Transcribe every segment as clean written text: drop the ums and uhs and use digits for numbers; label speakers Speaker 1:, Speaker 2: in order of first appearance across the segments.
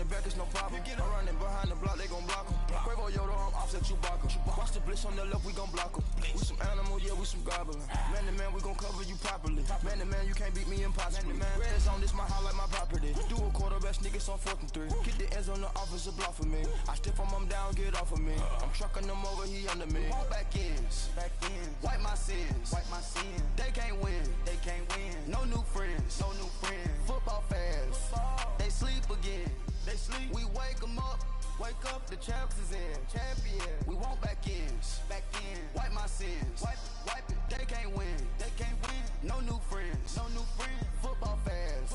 Speaker 1: running back, it's no problem. I'm running behind the block, they gon' block him. Quavo Yoda, I'm offset Chewbacca. Watch the blitz on the left, we gon' block him. We some animal, yeah, we some goblin. Man to man, we gon' cover you properly. Man to man, you can't beat me impossibly. Red zone, this my highlight, my property. Do a quarterback sneak, it's on 4th and 3. Get the ends on the offensive block for me. I stiff him, I'm down, get off of me. I'm trucking them over, he under me. Back ends, wipe my sins, They can't win, No new friends, Football fans, they sleep again. We wake them up. Wake up, the champs is in. Champion. We want back ends. Wipe my sins. Wipe it. They can't win. No new friends. Football fans.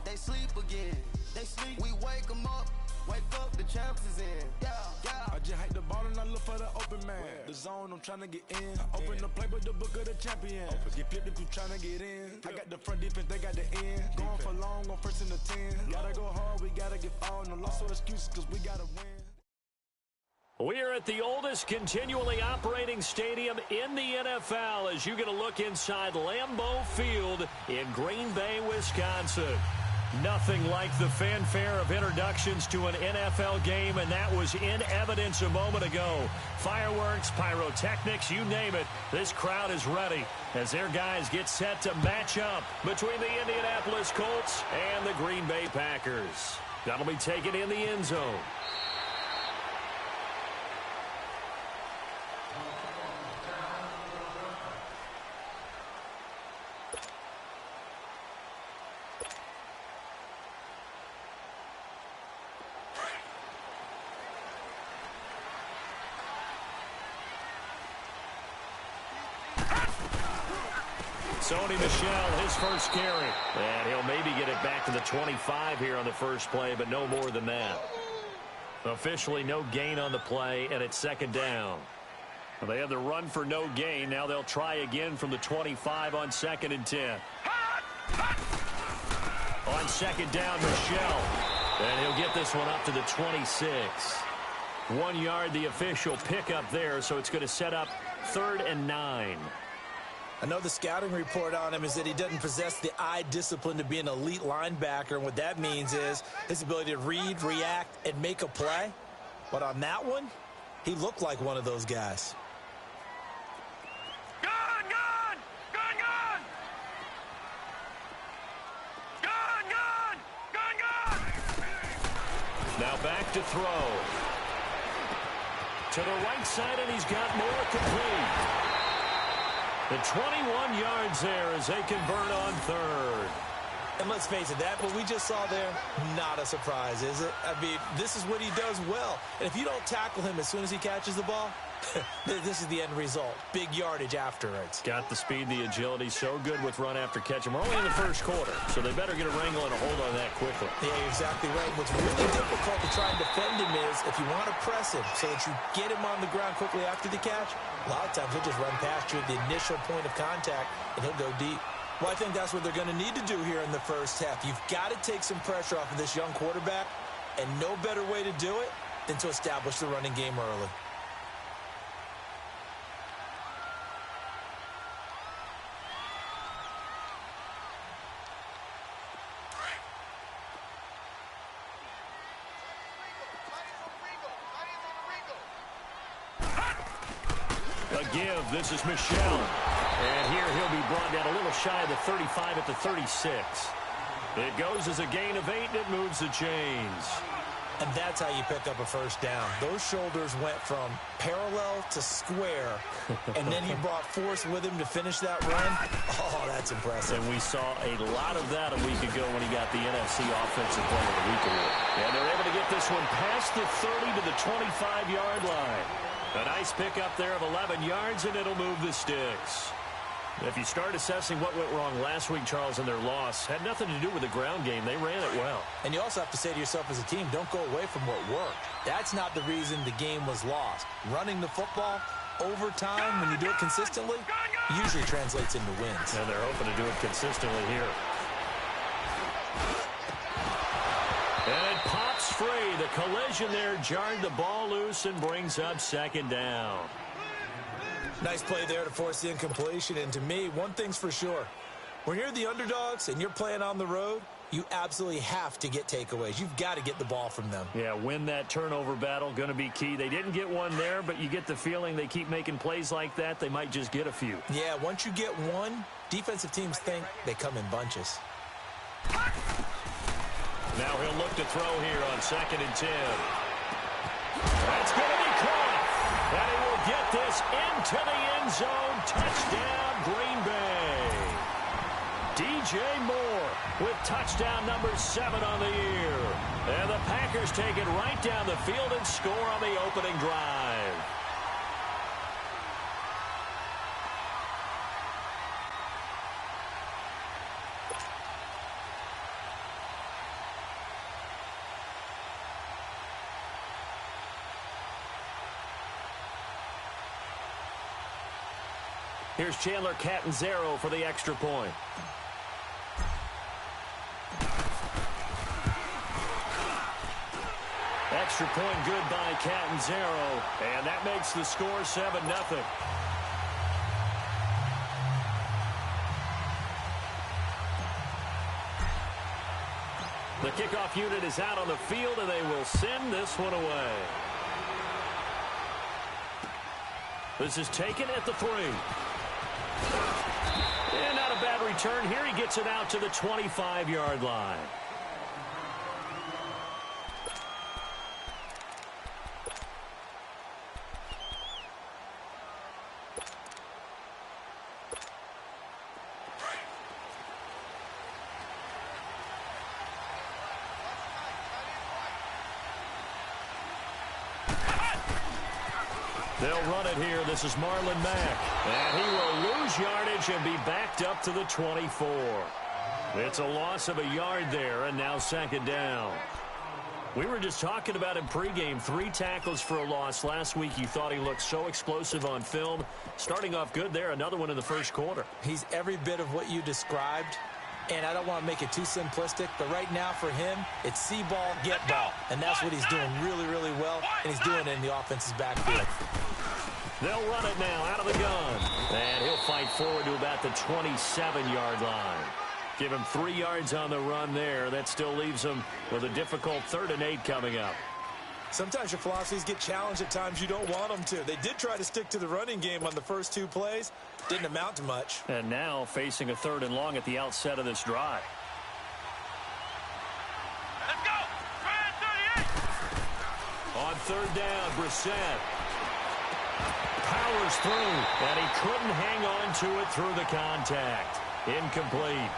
Speaker 1: They sleep again. We wake them up. Wake up, the champs is in. Yeah.
Speaker 2: I just hate the ball and I look for the open man. The zone, I'm trying to get in. Open the play with the book of the champion. Get flipped if you trying to get in. I got the front defense, they got the end. Going for long on 1st and the 10. Gotta go hard, we gotta get all. No loss or excuses, cause we gotta win.
Speaker 3: We are at the oldest continually operating stadium in the NFL as you get a look inside Lambeau Field in Green Bay, Wisconsin. Nothing like the fanfare of introductions to an NFL game, and that was in evidence a moment ago. Fireworks, pyrotechnics, you name it. This crowd is ready as their guys get set to match up between the Indianapolis Colts and the Green Bay Packers. That'll be taken in the end zone. Sony Michel, his first carry. And he'll maybe get it back to the 25 here on the first play, but no more than that. Officially no gain on the play, and it's 2nd down. Well, they have the run for no gain. Now they'll try again from the 25 on 2nd and 10. On 2nd down, Michel. And he'll get this one up to the 26. 1 yard, the official pickup there, so it's going to set up 3rd and 9.
Speaker 4: I know the scouting report on him is that he doesn't possess the eye discipline to be an elite linebacker, and what that means is his ability to read, react, and make a play. But on that one, he looked like one of those guys.
Speaker 3: Now back to throw. To the right side, and he's got more complete. The 21 yards there as they convert on 3rd.
Speaker 4: And let's face it, that what we just saw there, not a surprise, is it? I mean, this is what he does well. And if you don't tackle him as soon as he catches the ball, this is the end result. Big yardage afterwards.
Speaker 3: Got the speed, the agility, so good with run after catch. And we're only in the first quarter, so they better get a wrangle and a hold on that quickly.
Speaker 4: Yeah, you're exactly right. What's really difficult to try and defend him is if you want to press him so that you get him on the ground quickly after the catch, a lot of times he'll just run past you at the initial point of contact, and he'll go deep. Well, I think that's what they're going to need to do here in the first half. You've got to take some pressure off of this young quarterback, and no better way to do it than to establish the running game early.
Speaker 3: Give. This is Michel. And here he'll be brought down a little shy of the 35 at the 36. It goes as a gain of 8, and it moves the chains.
Speaker 4: And that's how you pick up a first down. Those shoulders went from parallel to square, and then he brought force with him to finish that run. Oh, that's impressive.
Speaker 3: And we saw a lot of that a week ago when he got the NFC Offensive Player of the Week award. And they're able to get this one past the 30 to the 25-yard line. A nice pickup there of 11 yards, and it'll move the sticks. If you start assessing what went wrong last week, Charles, in their loss, had nothing to do with the ground game. They ran it well.
Speaker 4: And you also have to say to yourself as a team, don't go away from what worked. That's not the reason the game was lost. Running the football over time, when you do it consistently, usually translates into wins.
Speaker 3: And they're hoping to do it consistently here. And it pops free. The collision there jarred the ball loose and brings up 2nd down.
Speaker 4: Nice play there to force the incompletion. And to me, one thing's for sure. When you're the underdogs and you're playing on the road, you absolutely have to get takeaways. You've got to get the ball from them.
Speaker 3: Yeah, win that turnover battle, going to be key. They didn't get one there, but you get the feeling they keep making plays like that, they might just get a few.
Speaker 4: Yeah, once you get one, defensive teams think they come in bunches.
Speaker 3: Now he'll look to throw here on 2nd and 10. That's going to be caught. And he will get this into the end zone. Touchdown, Green Bay. DJ Moore with touchdown number 7 on the year. And the Packers take it right down the field and score on the opening drive. Here's Chandler Catanzaro for the extra point. Extra point good by Catanzaro, and that makes the score 7-0. The kickoff unit is out on the field, and they will send this one away. This is taken at the 3. And not a bad return here. He gets it out to the 25-yard line. They'll run it here. This is Marlon Mack. And he will lose yardage and be backed up to the 24. It's a loss of a yard there, and now 2nd down. We were just talking about him pregame. 3 tackles for a loss. Last week you thought he looked so explosive on film. Starting off good there. Another one in the first quarter.
Speaker 4: He's every bit of what you described. And I don't want to make it too simplistic, but right now for him, it's see ball, get ball. And that's what he's doing really, really well, and he's doing it in the offense's backfield.
Speaker 3: They'll run it now out of the gun. And he'll fight forward to about the 27-yard line. Give him 3 yards on the run there. That still leaves him with a difficult 3rd and 8 coming up.
Speaker 4: Sometimes your philosophies get challenged at times you don't want them to. They did try to stick to the running game on the first 2 plays. Didn't amount to much.
Speaker 3: And now facing a 3rd and long at the outset of this drive.
Speaker 1: Let's go! 38!
Speaker 3: On 3rd down, Brissett powers through, and he couldn't hang on to it through the contact. Incomplete.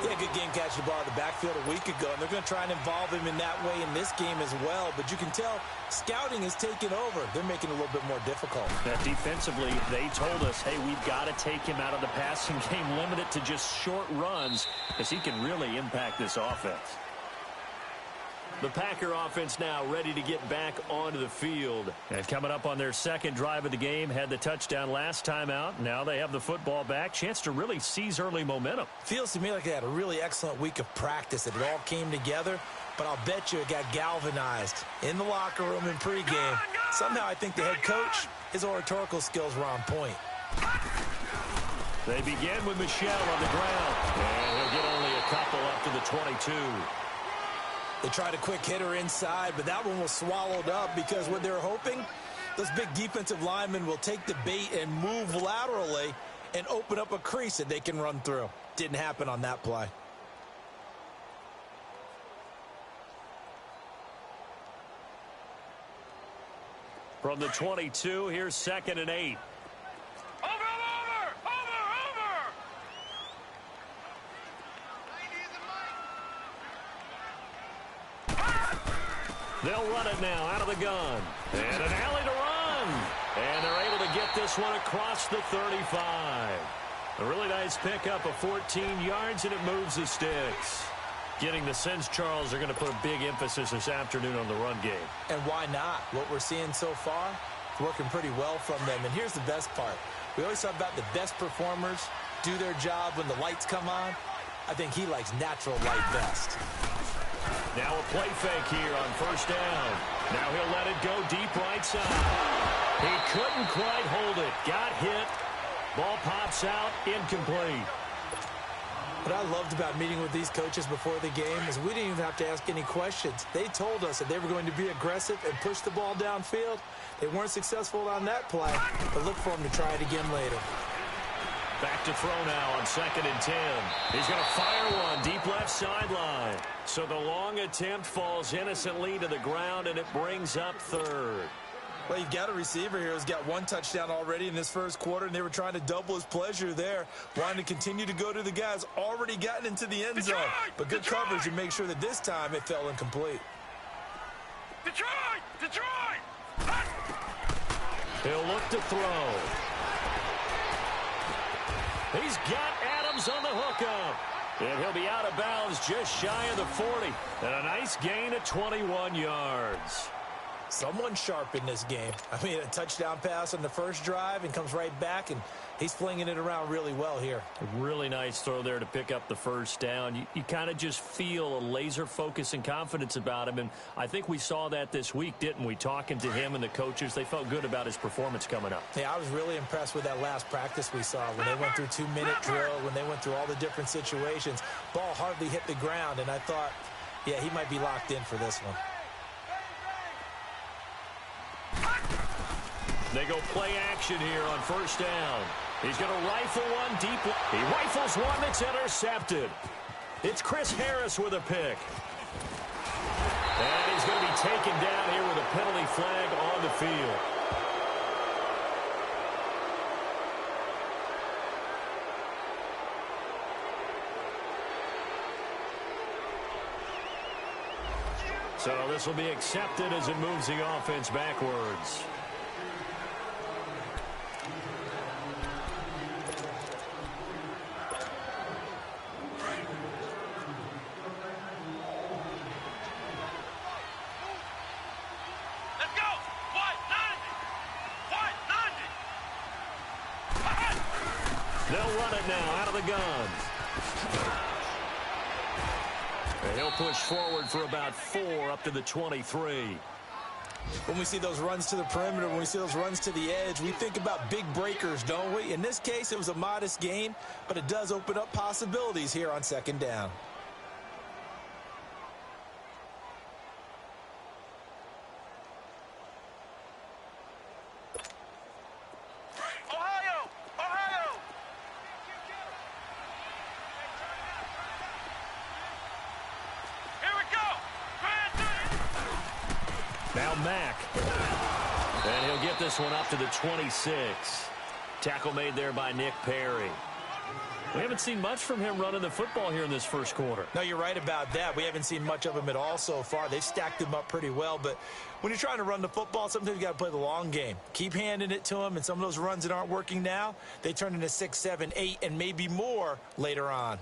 Speaker 4: Yeah, good game catching the ball in the backfield a week ago, and they're going to try and involve him in that way in this game as well. But you can tell scouting is taking over. They're making it a little bit more difficult.
Speaker 3: Defensively, they told us, hey, we've got to take him out of the passing game, limit it to just short runs, because he can really impact this offense. The Packer offense now ready to get back onto the field. And coming up on their 2nd drive of the game, had the touchdown last time out. Now they have the football back. Chance to really seize early momentum.
Speaker 4: Feels to me like they had a really excellent week of practice. It all came together, but I'll bet you it got galvanized in the locker room in pregame. Somehow I think the head coach, his oratorical skills were on point.
Speaker 3: They begin with Michel on the ground. And he'll get only a couple up to the 22.
Speaker 4: They tried a quick hitter inside, but that one was swallowed up because what they're hoping, those big defensive linemen will take the bait and move laterally and open up a crease that they can run through. Didn't happen on that play.
Speaker 3: From the 22, here's 2nd and 8. They'll run it now out of the gun. And an alley to run. And they're able to get this one across the 35. A really nice pickup of 14 yards, and it moves the sticks. Getting the sense, Charles, are going to put a big emphasis this afternoon on the run game.
Speaker 4: And why not? What we're seeing so far, working pretty well from them. And here's the best part. We always talk about the best performers do their job when the lights come on. I think he likes natural light best.
Speaker 3: Now a play fake here on 1st down. Now he'll let it go deep right side. He couldn't quite hold it. Got hit. Ball pops out. Incomplete.
Speaker 4: What I loved about meeting with these coaches before the game is we didn't even have to ask any questions. They told us that they were going to be aggressive and push the ball downfield. They weren't successful on that play, but look for them to try it again later.
Speaker 3: Back to throw now on 2nd and 10. He's going to fire one deep left sideline. So the long attempt falls innocently to the ground, and it brings up 3rd.
Speaker 4: Well, you've got a receiver here who's got 1 touchdown already in this first quarter, and they were trying to double his pleasure there, wanting to continue to go to the guys already gotten into the end zone. But good coverage to make sure that this time it fell incomplete.
Speaker 1: Detroit!
Speaker 3: He'll look to throw. He's got Adams on the hookup. And he'll be out of bounds just shy of the 40. And a nice gain of 21 yards.
Speaker 4: Someone sharp in this game. I mean, a touchdown pass on the first drive and comes right back, and he's flinging it around really well here.
Speaker 3: A really nice throw there to pick up the first down. You kind of just feel a laser focus and confidence about him, and I think we saw that this week, didn't we? Talking to him and the coaches, they felt good about his performance coming up.
Speaker 4: Yeah, I was really impressed with that last practice we saw when they went through 2-minute drill, when they went through all the different situations. Ball hardly hit the ground, and I thought, yeah, he might be locked in for this one.
Speaker 3: They go play action here on first down. He's going to rifle one deep. He rifles one that's intercepted. It's Chris Harris with a pick. And he's going to be taken down here with a penalty flag on the field. So this will be accepted as it moves the offense backwards. They'll run it now out of the gun. And he'll push forward for about 4 up to the 23.
Speaker 4: When we see those runs to the perimeter, when we see those runs to the edge, we think about big breakers, don't we? In this case, it was a modest gain, but it does open up possibilities here on 2nd down.
Speaker 3: Now Mack. And he'll get this one up to the 26. Tackle made there by Nick Perry. We haven't seen much from him running the football here in this first quarter.
Speaker 4: No, you're right about that. We haven't seen much of him at all so far. They've stacked him up pretty well, but when you're trying to run the football, sometimes you got to play the long game. Keep handing it to him, and some of those runs that aren't working now, they turn into 6, 7, 8, and maybe more later on.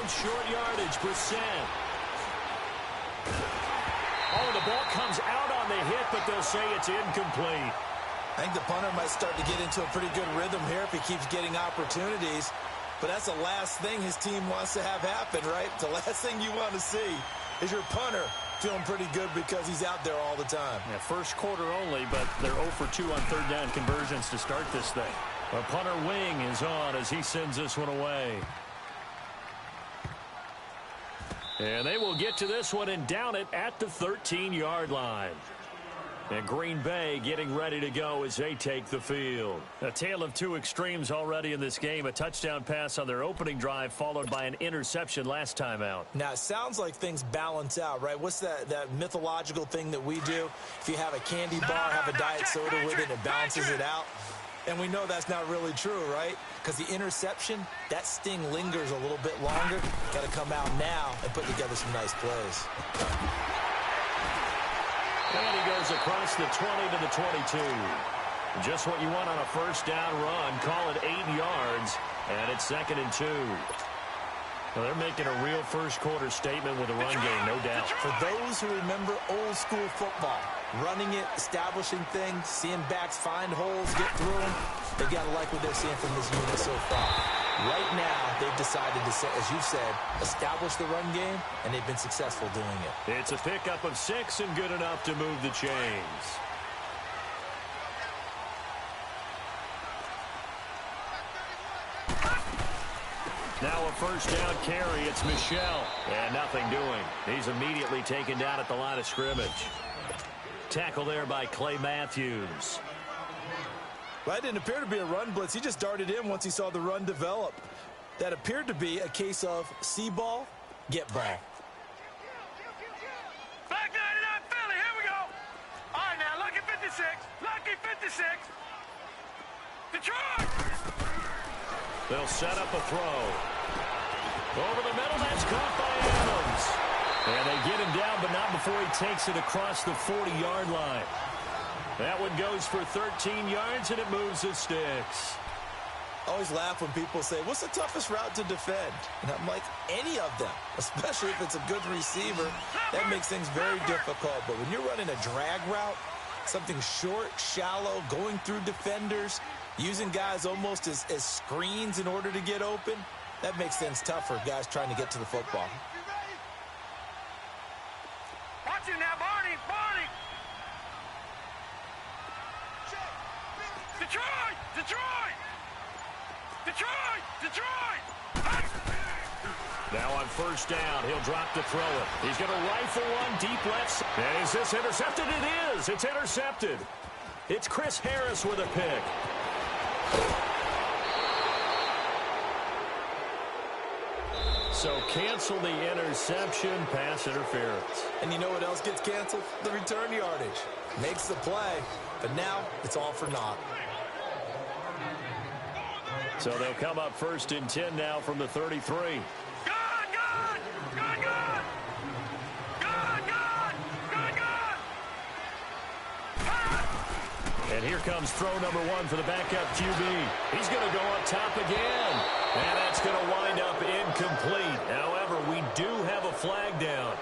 Speaker 3: Short yardage, percent. Oh, the ball comes out on the hit, but they'll say it's incomplete.
Speaker 4: I think the punter might start to get into a pretty good rhythm here if he keeps getting opportunities. But that's the last thing his team wants to have happen, right? The last thing you want to see is your punter feeling pretty good because he's out there all the time.
Speaker 3: Yeah, first quarter only, but they're 0 for 2 on 3rd down conversions to start this thing. A punter wing is on as he sends this one away. And they will get to this one and down it at the 13-yard line. And Green Bay getting ready to go as they take the field. A tale of two extremes already in this game. A touchdown pass on their opening drive followed by an interception last time out.
Speaker 4: Now, it sounds like things balance out, right? What's that mythological thing that we do? If you have a candy bar, have a diet soda with it, it balances it out. And we know that's not really true, right? Because the interception, that sting lingers a little bit longer. Got to come out now and put together some nice plays.
Speaker 3: And he goes across the 20 to the 22. Just what you want on a first down run. Call it 8 yards. And it's 2nd and 2. Well, they're making a real first quarter statement with a run game, no doubt.
Speaker 4: For those who remember old school football, running it, establishing things, seeing backs find holes, get through them, they got to like what they're seeing from this unit so far. Right now, they've decided to, as you said, establish the run game, and they've been successful doing it.
Speaker 3: It's a pickup of 6 and good enough to move the chains. Now a first down carry. It's Michel. And nothing doing. He's immediately taken down at the line of scrimmage. Tackle there by Clay Matthews.
Speaker 4: Well, that didn't appear to be a run blitz. He just darted in once he saw the run develop. That appeared to be a case of see ball, get ball.
Speaker 5: Back 99 Philly, here we go. All right, now, lucky 56. Lucky 56. Detroit.
Speaker 3: They'll set up a throw. Over the middle, that's caught by Adams. And they get him down, but not before he takes it across the 40-yard line. That one goes for 13 yards, and it moves the sticks.
Speaker 4: I always laugh when people say, what's the toughest route to defend? And I'm like, any of them, especially if it's a good receiver. That makes things very difficult. But when you're running a drag route, something short, shallow, going through defenders, using guys almost as screens in order to get open, that makes things tough for guys trying to get to the football.
Speaker 5: Watch it now, Barney. Barney. Detroit. Detroit. Detroit. Detroit.
Speaker 3: Now on first down, he'll drop to throw it. He's going to rifle one deep left. And is this intercepted? It is. It's intercepted. It's Chris Harris with a pick. So cancel the interception, pass interference.
Speaker 4: And you know what else gets canceled? The return yardage. Makes the play, but now it's all for naught.
Speaker 3: So they'll come up first and 10 now from the 33. And here comes throw number 1 for the backup QB. He's going to go up top again. And that's going to wind up incomplete. However, we do have a flag down.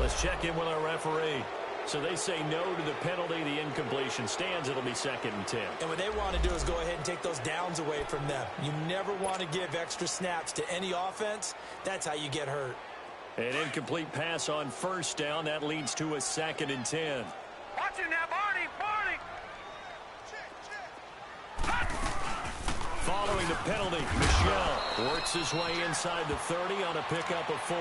Speaker 3: Let's check in with our referee. So they say no to the penalty. The incompletion stands. It'll be 2nd and 10.
Speaker 4: And what they want to do is go ahead and take those downs away from them. You never want to give extra snaps to any offense. That's how you get hurt.
Speaker 3: An incomplete pass on first down. That leads to a 2nd and 10.
Speaker 5: Watch it now, Barney. Barney.
Speaker 3: Following the penalty, Michel works his way inside the 30 on a pickup of 4.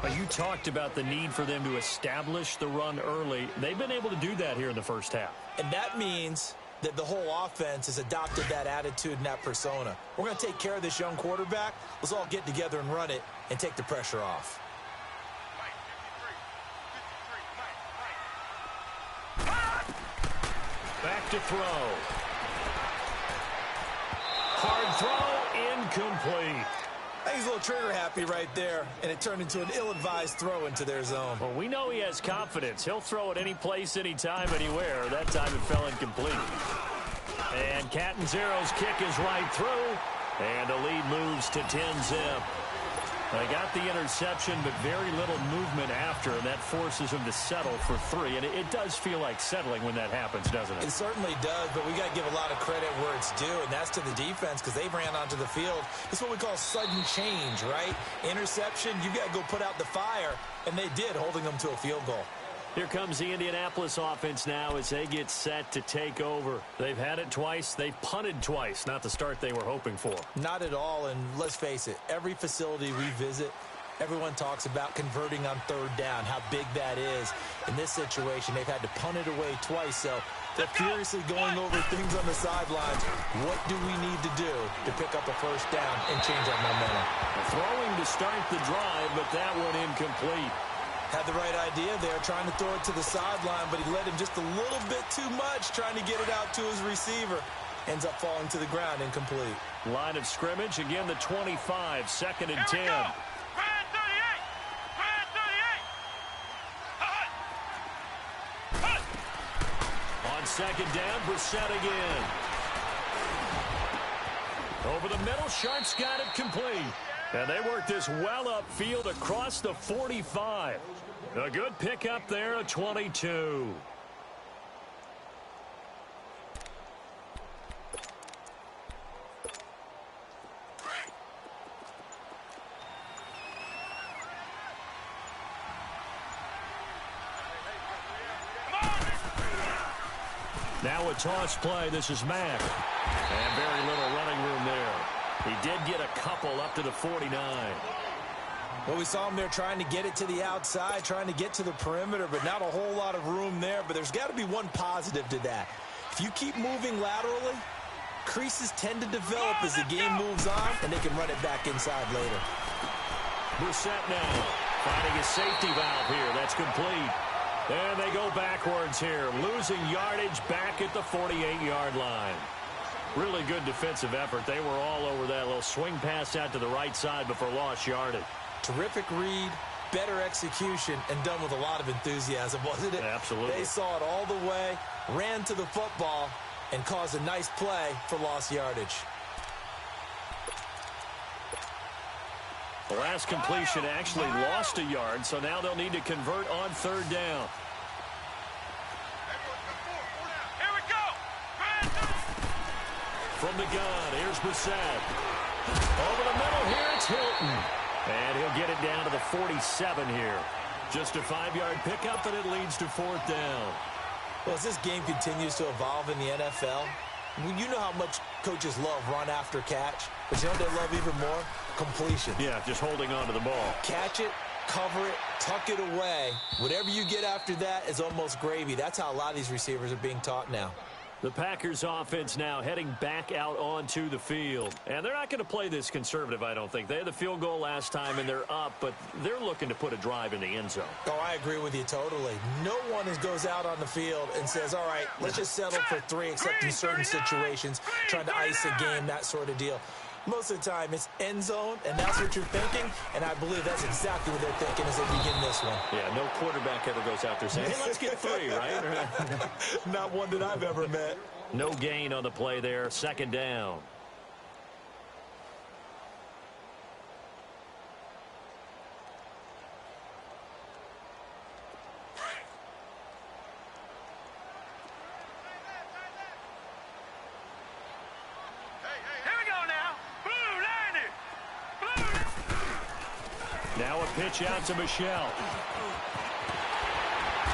Speaker 3: But you talked about the need for them to establish the run early. They've been able to do that here in the first half.
Speaker 4: And that means that the whole offense has adopted that attitude and that persona. We're going to take care of this young quarterback. Let's all get together and run it and take the pressure off.
Speaker 3: Back to throw. Hard throw, incomplete.
Speaker 4: I think he's a little trigger happy right there, and it turned into an ill-advised throw into their zone.
Speaker 3: Well, we know he has confidence. He'll throw it any place, anytime, anywhere. That time it fell incomplete. And Catanzaro's kick is right through, and the lead moves to 10-zip. They got the interception, but very little movement after, and that forces them to settle for 3. And it does feel like settling when that happens, doesn't it?
Speaker 4: It certainly does, but we got to give a lot of credit where it's due, and that's to the defense because they ran onto the field. It's what we call sudden change, right? Interception, you got to go put out the fire, and they did, holding them to a field goal.
Speaker 3: Here comes the Indianapolis offense now as they get set to take over. They've had it twice. They've punted twice. Not the start they were hoping for.
Speaker 4: Not at all, and let's face it, every facility we visit, everyone talks about converting on 3rd down, how big that is. In this situation, they've had to punt it away twice, so they're furiously going over things on the sidelines. What do we need to do to pick up a first down and change our momentum?
Speaker 3: Throwing to start the drive, but that one incomplete.
Speaker 4: Had the right idea there, trying to throw it to the sideline, but he let him just a little bit too much, trying to get it out to his receiver. Ends up falling to the ground, incomplete.
Speaker 3: Line of scrimmage, again the 25, 2nd and 10.
Speaker 5: Here we go. Brad 38. Brad 38.
Speaker 3: On 2nd down, Brissett again. Over the middle, Sharp's got it complete. And they work this well upfield across the 45. A good pickup there, a 22. Now a toss play. This is Mack. And very little running room there. He did get a couple up to the 49.
Speaker 4: Well, we saw him there trying to get it to the outside, trying to get to the perimeter, but not a whole lot of room there. But there's got to be one positive to that. If you keep moving laterally, creases tend to develop as the game moves on, and they can run it back inside later.
Speaker 3: Brissett now finding a safety valve here. That's complete. And they go backwards here, losing yardage back at the 48-yard line. Really good defensive effort. They were all over that little swing pass out to the right side before lost yardage.
Speaker 4: Terrific read, better execution, and done with a lot of enthusiasm, wasn't it?
Speaker 3: Absolutely.
Speaker 4: They saw it all the way, ran to the football, and caused a nice play for lost yardage.
Speaker 3: The last completion actually lost a yard, so now they'll need to convert on third down.
Speaker 5: Here we go.
Speaker 3: From the gun, here's Brissett. Over the middle here, it's Hilton. And he'll get it down to the 47 here. Just a 5-yard pickup, and it leads to fourth down.
Speaker 4: Well, as this game continues to evolve in the NFL, you know how much coaches love run after catch, but you know what they love even more? Completion.
Speaker 3: Yeah, just holding on to the ball.
Speaker 4: Catch it, cover it, tuck it away. Whatever you get after that is almost gravy. That's how a lot of these receivers are being taught now.
Speaker 3: The Packers offense now heading back out onto the field. And they're not going to play this conservative, I don't think. They had the field goal last time, and they're up, but they're looking to put a drive in the end zone.
Speaker 4: Oh, I agree with you totally. No one goes out on the field and says, all right, let's just settle for 3, except in certain situations, trying to ice a game, that sort of deal. Most of the time, it's end zone, and that's what you're thinking, and I believe that's exactly what they're thinking as they begin this one.
Speaker 3: Yeah, no quarterback ever goes out there saying, hey, let's get 3, right?
Speaker 4: Not one that I've ever met.
Speaker 3: No gain on the play there, second down. Now a pitch out to Michelle.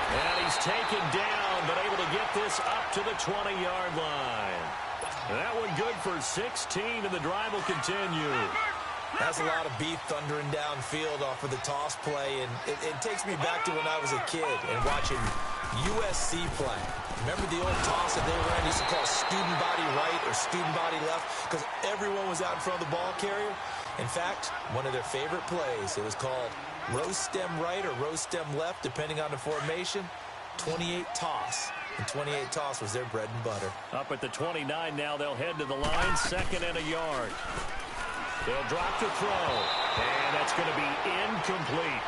Speaker 3: And he's taken down, but able to get this up to the 20-yard line. That one good for 16, and the drive will continue.
Speaker 4: That's a lot of beef thundering downfield off of the toss play, and it takes me back to when I was a kid and watching USC play. Remember the old toss that they ran? They used to call student body right or student body left because everyone was out in front of the ball carrier. In fact, one of their favorite plays, it was called rose stem right or rose stem left, depending on the formation, 28 toss. And 28 toss was their bread and butter.
Speaker 3: Up at the 29 now, they'll head to the line, second and a yard. They'll drop to throw, and that's going to be incomplete.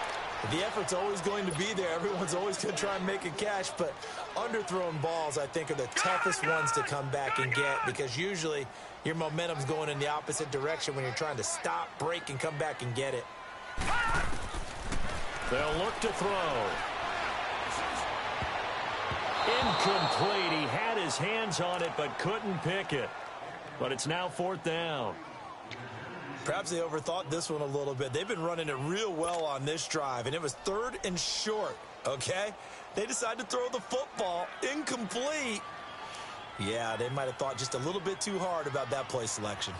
Speaker 4: The effort's always going to be there. Everyone's always going to try and make a catch, but underthrown balls, I think, are the toughest ones to come back and get because usually your momentum's going in the opposite direction when you're trying to stop, break, and come back and get it.
Speaker 3: They'll look to throw. Incomplete. He had his hands on it but couldn't pick it. But it's now fourth down.
Speaker 4: Perhaps they overthought this one a little bit. They've been running it real well on this drive, and it was third and short, okay? They decided to throw the football incomplete. Yeah, they might have thought just a little bit too hard about that play selection.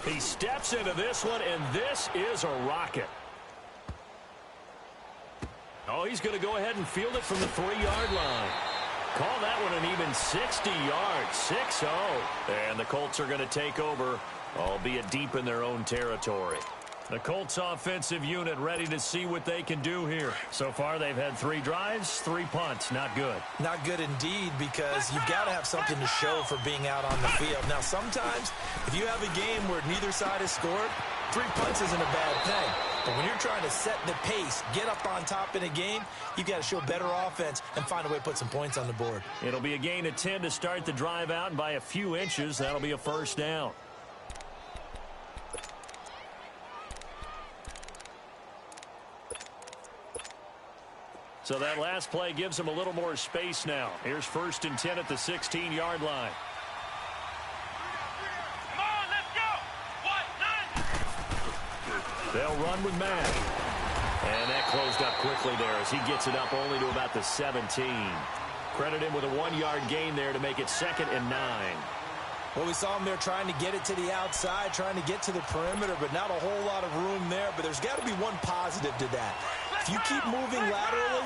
Speaker 3: He steps into this one, and this is a rocket. Oh, he's going to go ahead and field it from the 3-yard line. Call that one an even 60 yards, 6-0. And the Colts are going to take over, albeit deep in their own territory. The Colts offensive unit ready to see what they can do here. So far, they've had 3 drives, 3 punts. Not good.
Speaker 4: Not good indeed, because you've got to have something to show for being out on the field. Now, sometimes, if you have a game where neither side has scored, 3 punts isn't a bad thing. But when you're trying to set the pace, get up on top in a game, you've got to show better offense and find a way to put some points on the board.
Speaker 3: It'll be a gain of 10 to start the drive out, and by a few inches, that'll be a first down. So that last play gives them a little more space now. Here's 1st and 10 at the 16-yard line. They'll run with Matt. And that closed up quickly there as he gets it up only to about the 17. Credit him with a 1-yard gain there to make it 2nd and 9.
Speaker 4: Well, we saw him there trying to get it to the outside, trying to get to the perimeter, but not a whole lot of room there. But there's got to be one positive to that. If you keep moving laterally,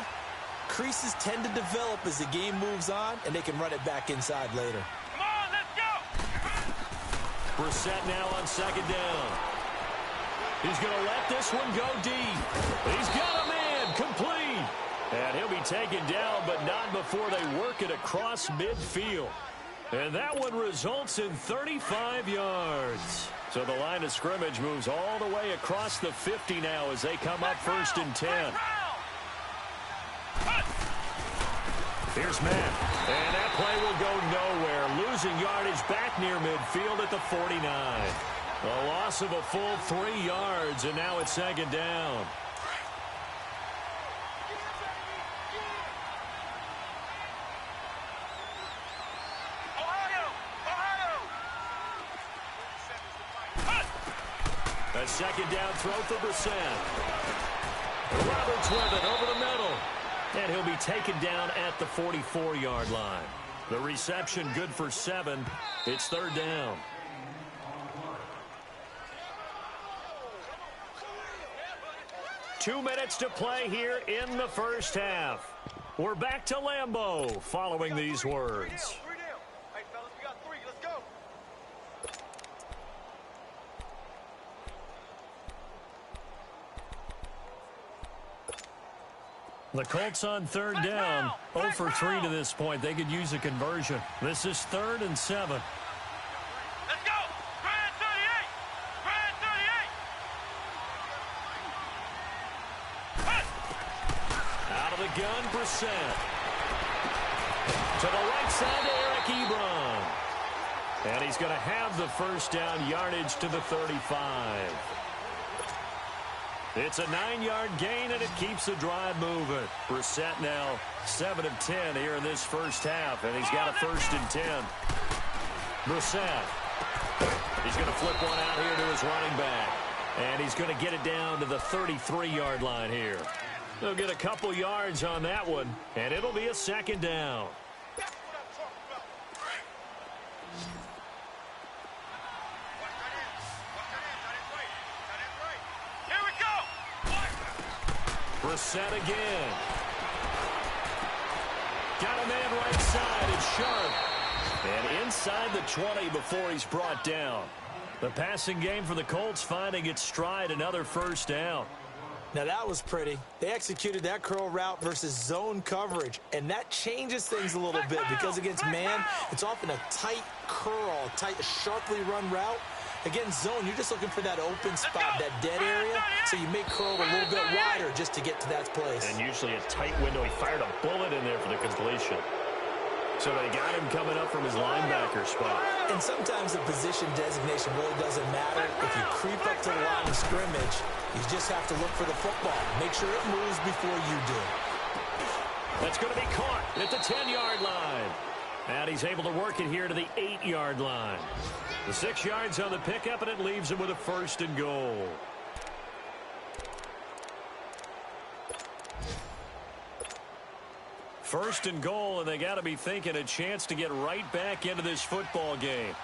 Speaker 4: creases tend to develop as the game moves on, and they can run it back inside later.
Speaker 5: Come on, let's go!
Speaker 3: Brissett now on 2nd down. He's going to let this one go deep. He's got a man complete. And he'll be taken down, but not before they work it across midfield. And that one results in 35 yards. So the line of scrimmage moves all the way across the 50 now as they come up 1st and 10. Here's Matt. And that play will go nowhere. Losing yardage back near midfield at the 49. A loss of a full 3 yards, and now it's 2nd down. A 2nd down throw for Brissett. Roberts with it over the middle. And he'll be taken down at the 44-yard line. The reception good for 7. It's 3rd down. Two minutes to play here in the first half. We're back to Lambeau following these words.
Speaker 5: Hey, fellas, we got 3. Let's go.
Speaker 3: The Colts on 3rd down. 0 for 3 to this point. They could use a conversion. This is 3rd and 7.
Speaker 5: Let's go. Grand 38. Grand 38.
Speaker 3: Out of the gun, Brissett. To the right side to Eric Ebron. And he's going to have the 1st down yardage to the 35. It's a 9-yard gain, and it keeps the drive moving. Brissett now 7 of 10 here in this first half, and he's got a 1st and 10. Brissett. He's going to flip one out here to his running back, and he's going to get it down to the 33-yard line here. They'll get a couple yards on that one, and it'll be a 2nd down. Brissett again. Got a man right side. It's sharp. And inside the 20 before he's brought down. The passing game for the Colts finding its stride. Another 1st down.
Speaker 4: Now that was pretty. They executed that curl route versus zone coverage, and that changes things a little bit because against man, it's often a tight curl, sharply run route. Against zone, you're just looking for that open spot, that dead area, so you make curl a little bit wider just to get to that place.
Speaker 3: And usually a tight window. He fired a bullet in there for the completion. So they got him coming up from his linebacker spot.
Speaker 4: And sometimes the position designation really doesn't matter. If you creep up to the line of scrimmage, you just have to look for the football. Make sure it moves before you do.
Speaker 3: That's going to be caught at the 10-yard line. And he's able to work it here to the 8-yard line. The 6 yards on the pickup, and it leaves him with a 1st and goal. First and goal, and they got to be thinking a chance to get right back into this football game.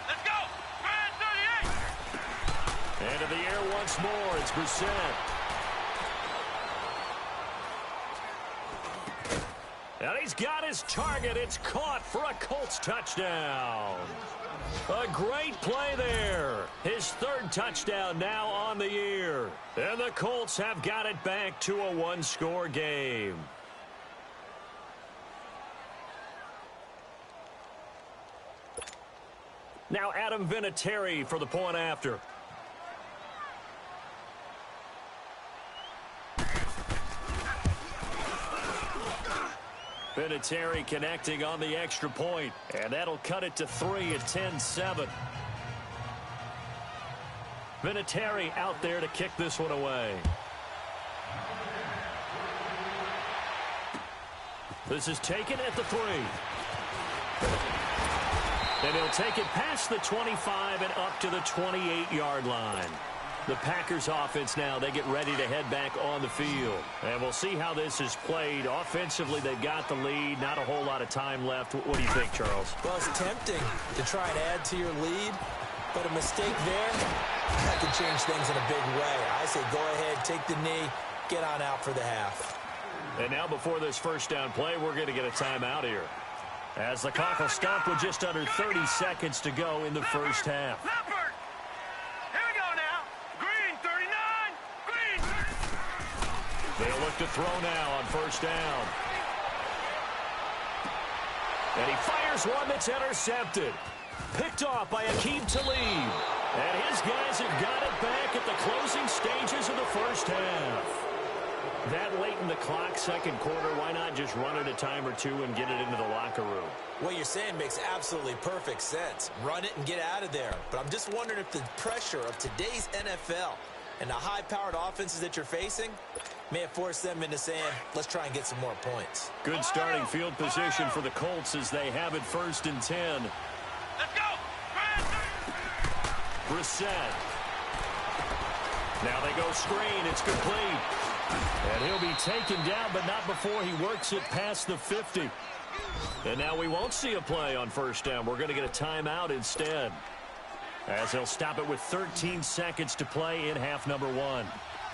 Speaker 5: Let's go. Grand 38.
Speaker 3: Into the air once more. It's Brissett. And he's got his target. It's caught for a Colts touchdown. A great play there. His 3rd touchdown now on the year. And the Colts have got it back to a 1-score game. Now Adam Vinatieri for the point after. Vinatieri connecting on the extra point, and that'll cut it to 3 at 10-7. Vinatieri out there to kick this one away. This is taken at the 3. And he'll take it past the 25 and up to the 28-yard line. The Packers offense now, they get ready to head back on the field. And we'll see how this is played. Offensively, they've got the lead. Not a whole lot of time left. What do you think, Charles?
Speaker 4: Well, it's tempting to try and add to your lead, but a mistake there, that could change things in a big way. I say go ahead, take the knee, get on out for the half.
Speaker 3: And now before this first down play, we're going to get a timeout here, as the clock will stop with just under 30 seconds to go in the first half.
Speaker 5: Leopard! Here we go now. Green 39. Green 39.
Speaker 3: They'll look to throw now on first down. And he fires one that's intercepted. Picked off by Aqib Talib. And his guys have got it back at the closing stages of the first half. That late in the clock, second quarter, why not just run it a time or two and get it into the locker room?
Speaker 4: What you're saying makes absolutely perfect sense. Run it and get out of there. But I'm just wondering if the pressure of today's NFL and the high-powered offenses that you're facing may have forced them into saying, let's try and get some more points.
Speaker 3: Good starting field position for the Colts as they have it 1st and 10.
Speaker 5: Let's go.
Speaker 3: Brissett. Now they go screen. It's complete. And he'll be taken down, but not before he works it past the 50. And now we won't see a play on first down. We're going to get a timeout instead, as they'll stop it with 13 seconds to play in half number 1.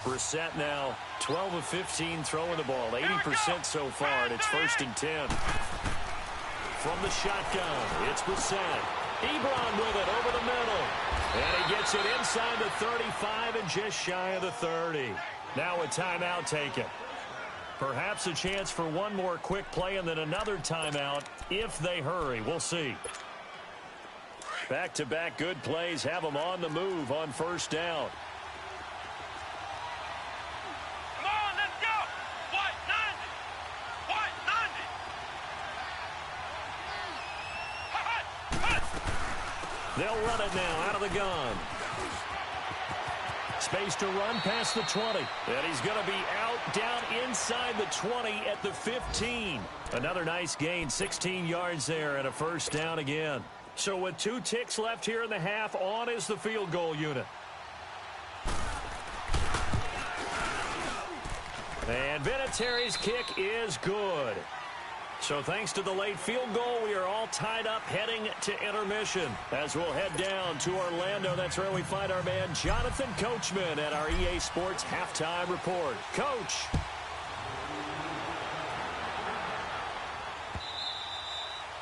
Speaker 3: Brissett now 12 of 15 throwing the ball, 80% so far, and it's 1st and 10. From the shotgun, it's Brissett. Ebron with it over the middle. And he gets it inside the 35 and just shy of the 30. Now a timeout taken. Perhaps a chance for one more quick play and then another timeout if they hurry. We'll see. Back-to-back good plays have them on the move on first down.
Speaker 5: Come on, let's go. White 90.
Speaker 3: They'll run it now out of the gun. Space to run past the 20. And he's going to be out down inside the 20 at the 15. Another nice gain, 16 yards there and a first down again. So with 2 ticks left here in the half, on is the field goal unit. And Vinatieri's kick is good. So thanks to the late field goal, we are all tied up heading to intermission. As we'll head down to Orlando, that's where we find our man Jonathan Coachman at our EA Sports Halftime Report. Coach.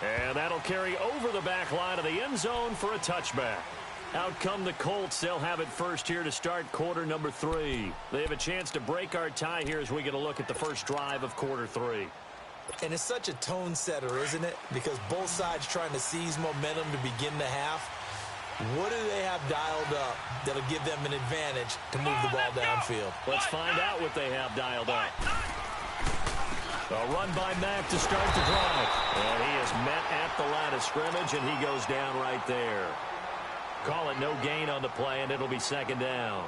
Speaker 3: And that'll carry over the back line of the end zone for a touchback. Out come the Colts. They'll have it first here to start quarter number 3. They have a chance to break our tie here as we get a look at the first drive of quarter 3.
Speaker 4: And it's such a tone setter, isn't it? Because both sides trying to seize momentum to begin the half. What do they have dialed up that'll give them an advantage to move the ball downfield?
Speaker 3: Let's find out what they have dialed up. A run by Mack to start the drive. And he is met at the line of scrimmage, and he goes down right there. Call it no gain on the play, and it'll be 2nd down.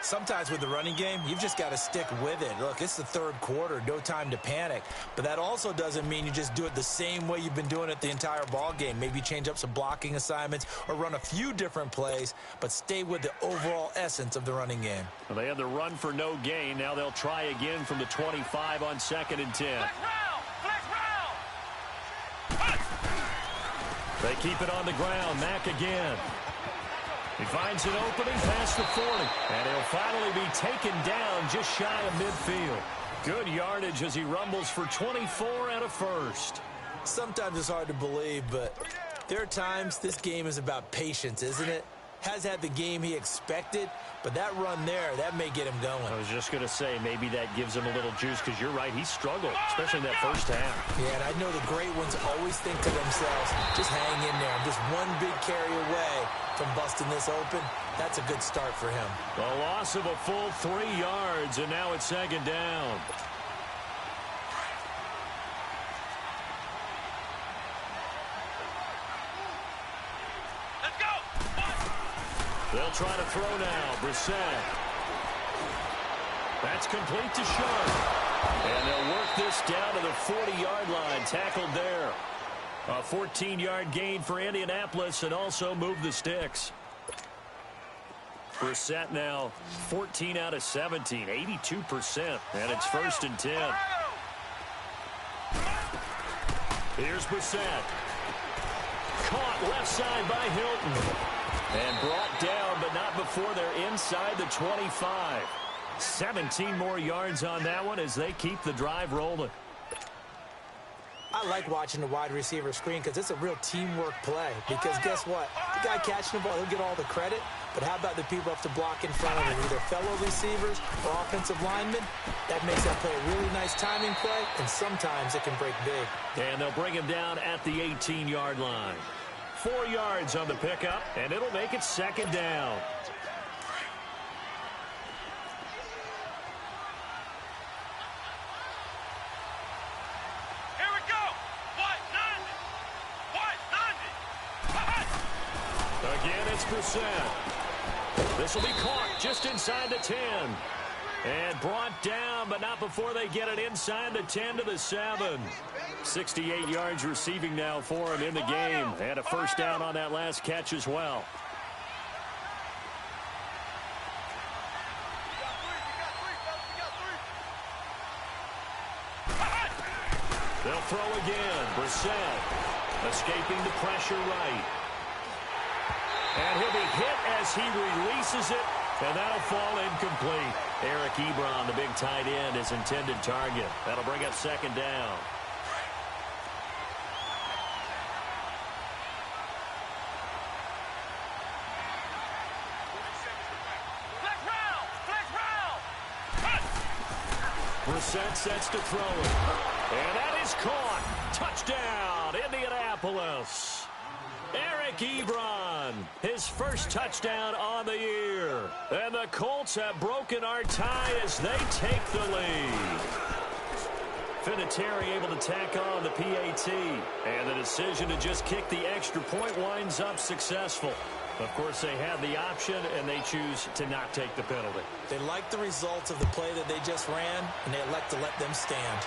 Speaker 4: Sometimes with the running game, you've just got to stick with it. Look, it's the 3rd quarter, no time to panic. But that also doesn't mean you just do it the same way you've been doing it the entire ball game. Maybe change up some blocking assignments or run a few different plays, but stay with the overall essence of the running game.
Speaker 3: Well, they had the run for no gain. Now they'll try again from the 25 on 2nd and 10.
Speaker 5: Flex round.
Speaker 3: They keep it on the ground. Mack again. He finds an opening past the 40. And he'll finally be taken down just shy of midfield. Good yardage as he rumbles for 24 and a first.
Speaker 4: Sometimes it's hard to believe, but there are times this game is about patience, isn't it? Has had the game he expected, but that run there, that may get him going.
Speaker 3: I was just going to say, maybe that gives him a little juice, because you're right, he struggled, especially in that first half.
Speaker 4: Yeah, and I know the great ones always think to themselves, just hang in there. I'm just one big carry away from busting this open. That's a good start for him.
Speaker 3: A loss of a full 3 yards, and now it's 2nd down.
Speaker 5: Let's go.
Speaker 3: They'll try to throw now. Brissett. That's complete to Sharp. And they'll work this down to the 40-yard line. Tackled there. A 14-yard gain for Indianapolis and also move the sticks. Brissett now 14 out of 17, 82%, and it's 1st and 10. Here's Brissett. Caught left side by Hilton. And brought down, but not before they're inside the 25. 17 more yards on that one as they keep the drive rolling.
Speaker 4: I like watching the wide receiver screen because it's a real teamwork play. Because guess what? The guy catching the ball, he'll get all the credit. But how about the people up to block in front of him, either fellow receivers or offensive linemen? That makes that play a really nice timing play, and sometimes it can break big.
Speaker 3: And they'll bring him down at the 18-yard line. 4 yards on the pickup, and it'll make it 2nd down.
Speaker 5: Here we go.
Speaker 3: Again, it's Brissett. This will be caught just inside the 10. And brought down, but not before they get it inside the 10 to the 7. 68 yards receiving now for him in the game. And a 1st down on that last catch as well. They'll throw again. Brissett escaping the pressure right. And he'll be hit as he releases it, and that'll fall incomplete. Eric Ebron, the big tight end, his intended target. That'll bring up 2nd down. Brissett sets to throw it. And that is caught. Touchdown, Indianapolis. Eric Ebron, his 1st touchdown on the year. And the Colts have broken our tie as they take the lead. Vinatieri able to tack on the PAT. And the decision to just kick the extra point winds up successful. Of course, they had the option, and they choose to not take the penalty.
Speaker 4: They like the results of the play that they just ran, and they elect to let them stand.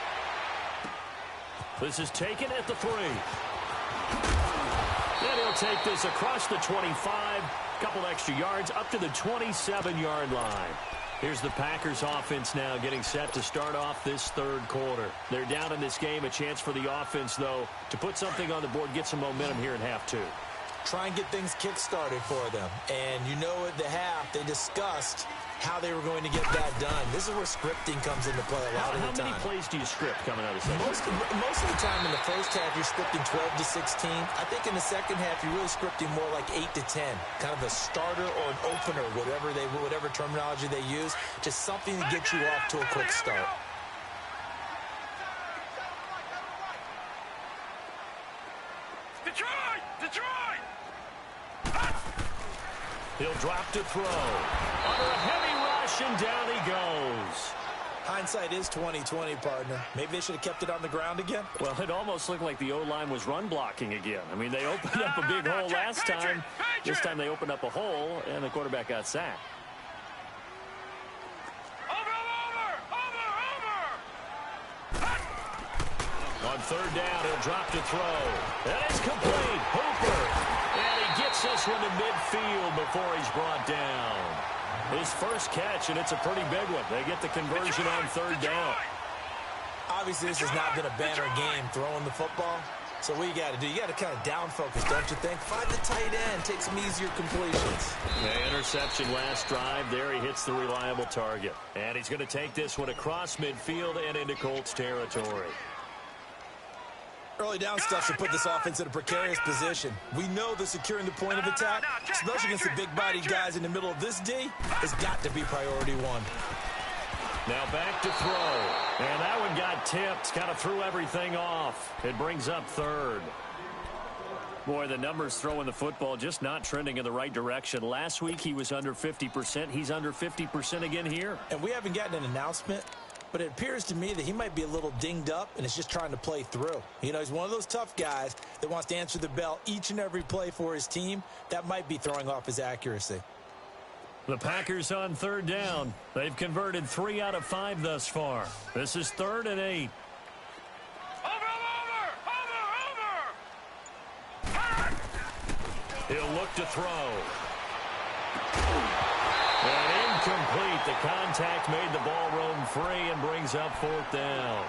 Speaker 3: This is taken at the 3. And he'll take this across the 25, couple extra yards up to the 27-yard line. Here's the Packers offense now getting set to start off this 3rd quarter. They're down in this game, a chance for the offense, though, to put something on the board, get some momentum here in half 2.
Speaker 4: Try and get things kick-started for them. And you know at the half, they discussed how they were going to get that done. This is where scripting comes into play a lot of the time.
Speaker 3: How many plays do you script coming out of the second?
Speaker 4: Most of the time in the first half, you're scripting 12 to 16. I think in the second half, you're really scripting more like 8 to 10. Kind of a starter or an opener, whatever terminology they use. Just something to get you off to a quick start.
Speaker 5: Detroit!
Speaker 3: He'll drop to throw. Under a heavy rush, and down he goes.
Speaker 4: Hindsight is 20/20, partner. Maybe they should have kept it on the ground again.
Speaker 3: Well, it almost looked like the O-line was run blocking again. I mean, they opened up a big hole last time. This time they opened up a hole, and the quarterback got sacked. On 3rd down, he'll drop to throw. And it's complete. Hooper. And he gets this one to midfield before he's brought down. His 1st catch, and it's a pretty big one. They get the conversion on 3rd down.
Speaker 4: Obviously, this has not been a banner game throwing the football. So what you got to do, you got to kind of down focus, don't you think? Find the tight end, take some easier completions.
Speaker 3: The interception last drive. There he hits the reliable target. And he's going to take this one across midfield and into Colts territory.
Speaker 4: Early down stuff should put this offense in a precarious position. We know that securing the point of attack, especially against the big-bodied guys in the middle of this D, has got to be priority 1.
Speaker 3: Now back to throw. And that one got tipped. Kind of threw everything off. It brings up 3rd. Boy, the numbers throwing the football just not trending in the right direction. Last week he was under 50%. He's under 50% again here.
Speaker 4: And we haven't gotten an announcement, but it appears to me that he might be a little dinged up and is just trying to play through. You know, he's one of those tough guys that wants to answer the bell each and every play for his team. That might be throwing off his accuracy.
Speaker 3: The Packers on 3rd down. They've converted 3 out of 5 thus far. This is 3rd and 8. He'll look to throw. And incomplete. The contact made the ball roam free and brings up 4th down.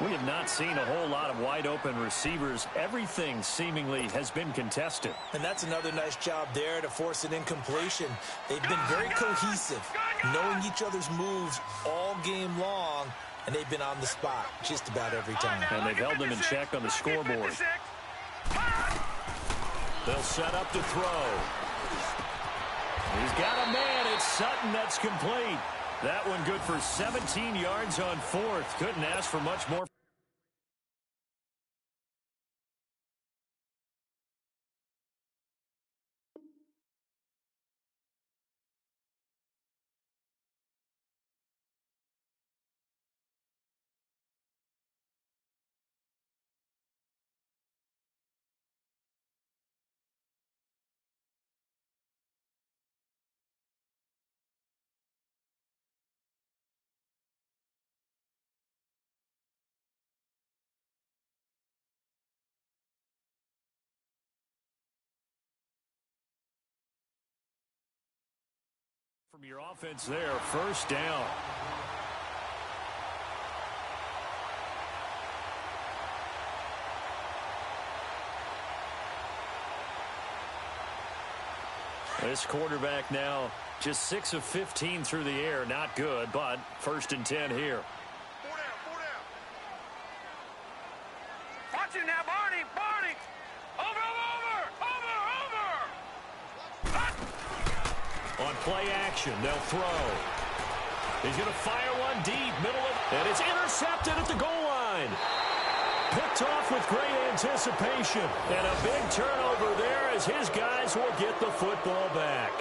Speaker 3: We have not seen a whole lot of wide-open receivers. Everything seemingly has been contested.
Speaker 4: And that's another nice job there to force an incompletion. They've been very cohesive, knowing each other's moves all game long, and they've been on the spot just about every time.
Speaker 3: And they've held them in check on the scoreboard. They'll set up to throw. He's got a man. It's Sutton. That's complete. That one good for 17 yards on 4th. Couldn't ask for much more. From your offense there, 1st down. This quarterback now just 6 of 15 through the air. Not good, but 1st and 10 here.
Speaker 5: 4 down, 4 down. Watch it now, Barney, Barney. Over.
Speaker 3: On play action, they'll throw. He's going to fire one deep, and it's intercepted at the goal line. Picked off with great anticipation. And a big turnover there as his guys will get the football back.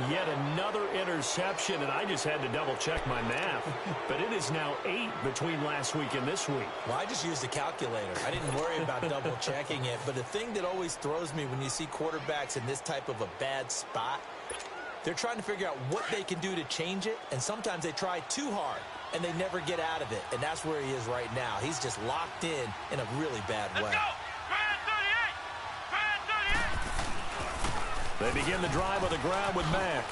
Speaker 3: Yet another interception, and I just had to double-check my math. But it is now 8 between last week and this week.
Speaker 4: Well, I just used a calculator. I didn't worry about double-checking it. But the thing that always throws me when you see quarterbacks in this type of a bad spot, they're trying to figure out what they can do to change it, and sometimes they try too hard, and they never get out of it. And that's where he is right now. He's just locked in a really bad way.
Speaker 5: Let's go!
Speaker 3: They begin the drive on the ground with Mack.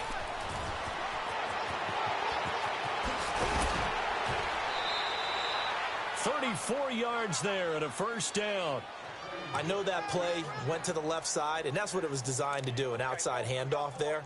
Speaker 3: "34 yards there and a 1st down.
Speaker 4: I know that play went to the left side, and that's what it was designed to do, an outside handoff there.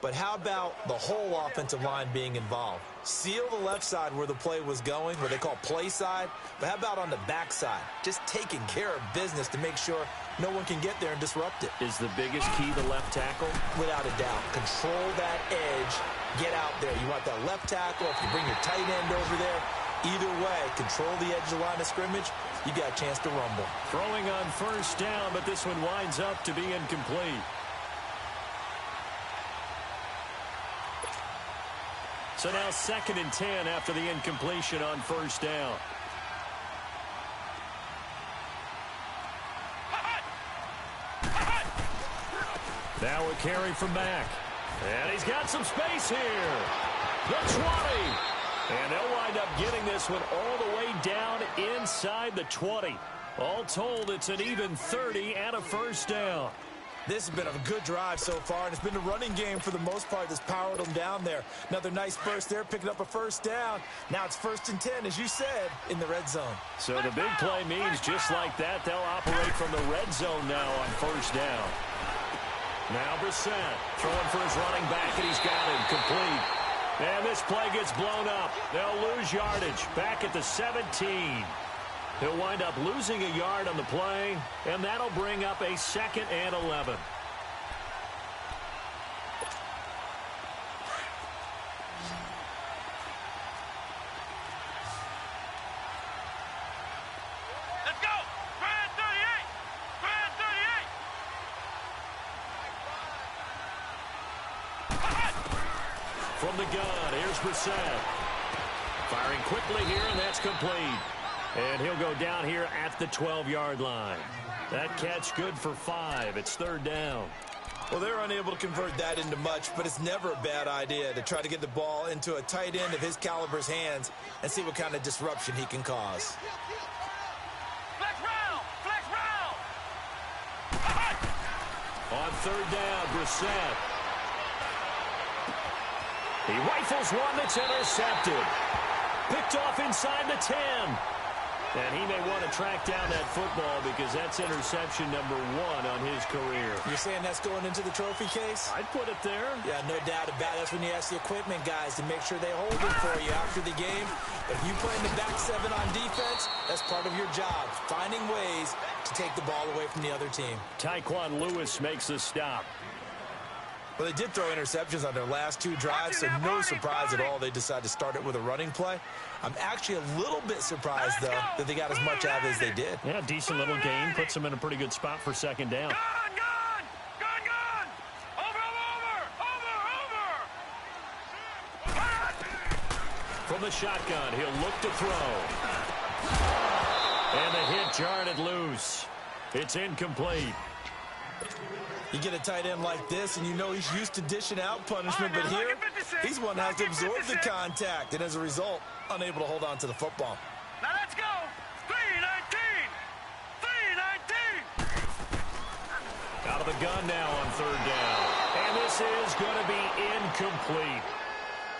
Speaker 4: But how about the whole offensive line being involved? Seal the left side where the play was going, where they call play side. But how about on the back side? Just taking care of business to make sure no one can get there and disrupt it.
Speaker 3: Is the biggest key the left tackle?
Speaker 4: Without a doubt. Control that edge. Get out there. You want that left tackle. If you bring your tight end over there, either way, control the edge of the line of scrimmage. You got a chance to rumble.
Speaker 3: Throwing on 1st down, but this one winds up to be incomplete. So now 2nd and 10 after the incompletion on 1st down. Now a carry from Mack. And he's got some space here. The 20. And they'll wind up getting this one all the way down inside the 20. All told, it's an even 30 and a 1st down.
Speaker 4: This has been a good drive so far, and it's been a running game for the most part that's powered them down there. Another nice burst there, picking up a 1st down. Now it's 1st and 10, as you said, in the red zone.
Speaker 3: So the big play means just like that, they'll operate from the red zone now on 1st down. Now Brissett throwing for his running back, and he's got him complete. And this play gets blown up. They'll lose yardage back at the 17. He'll wind up losing a yard on the play, and that'll bring up a 2nd and 11.
Speaker 5: Let's go! 38! 38!
Speaker 3: From the gun, here's Brissett. Firing quickly here, and that's complete. And he'll go down here at the 12-yard line. That catch good for 5. It's 3rd down.
Speaker 4: Well, they're unable to convert that into much, but it's never a bad idea to try to get the ball into a tight end of his caliber's hands and see what kind of disruption he can cause.
Speaker 5: Flex round! Flex round!
Speaker 3: third down. Brissett. He rifles one that's intercepted. Picked off inside the 10. And he may want to track down that football because that's interception number 1 on his career.
Speaker 4: You're saying that's going into the trophy case?
Speaker 3: I'd put it there.
Speaker 4: Yeah, no doubt about it. That's when you ask the equipment guys to make sure they hold it for you after the game. If you play in the back 7 on defense, that's part of your job, finding ways to take the ball away from the other team.
Speaker 3: Tyquan Lewis makes the stop.
Speaker 4: Well, they did throw interceptions on their last 2 drives, so no surprise at all they decided to start it with a running play. I'm actually a little bit surprised, though, that they got as much out as they did.
Speaker 3: Yeah, decent little gain. Puts them in a pretty good spot for second down.
Speaker 5: Gun! Over!
Speaker 3: From the shotgun, he'll look to throw. And the hit jarred it loose. It's incomplete.
Speaker 4: You get a tight end like this, and you know he's used to dishing out punishment, but here, he's one that has to absorb the contact, and as a result, unable to hold on to the football.
Speaker 5: Now let's go! 3-19! 3-19!
Speaker 3: Out of the gun now on third down. And this is going to be incomplete.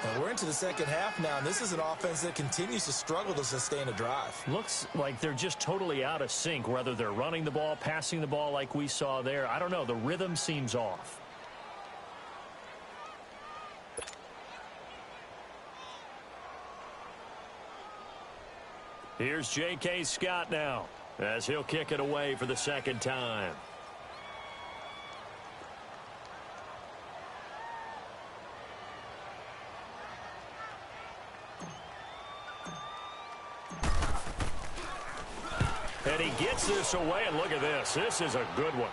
Speaker 4: And we're into the second half now, and this is an offense that continues to struggle to sustain a drive.
Speaker 3: Looks like they're just totally out of sync, whether they're running the ball, passing the ball like we saw there. I don't know. The rhythm seems off. Here's J.K. Scott now as he'll kick it away for the second time. And he gets this away, and look at this. This is a good one.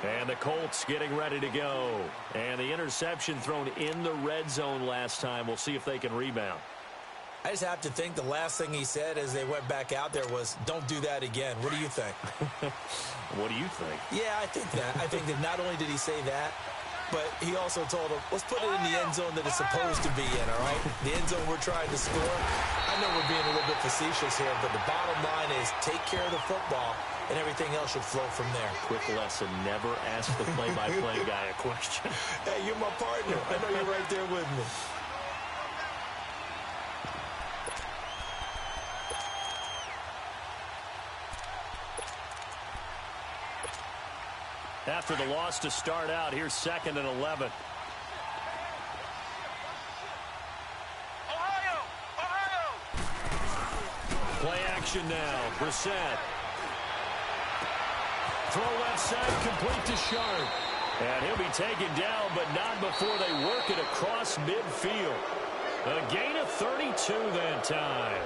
Speaker 3: And the Colts getting ready to go. And the interception thrown in the red zone last time. We'll see if they can rebound.
Speaker 4: I just have to think the last thing he said as they went back out there was, don't do that again. What do you think?
Speaker 3: What do you think?
Speaker 4: Yeah, I think that. I think that not only did he say that, but he also told him, let's put it in the end zone that it's supposed to be in, all right? The end zone we're trying to score. I know we're being a little bit facetious here, but the bottom line is take care of the football, and everything else should flow from there.
Speaker 3: Quick lesson, never ask the play-by-play guy a question.
Speaker 4: Hey, you're my partner. I know you're right there with me.
Speaker 3: After the loss to start out, here's 2nd and 11.
Speaker 5: Ohio!
Speaker 3: Play action now. Brissett. Throw left side, complete to Sharp. And he'll be taken down, but not before they work it across midfield. A gain of 32 that time.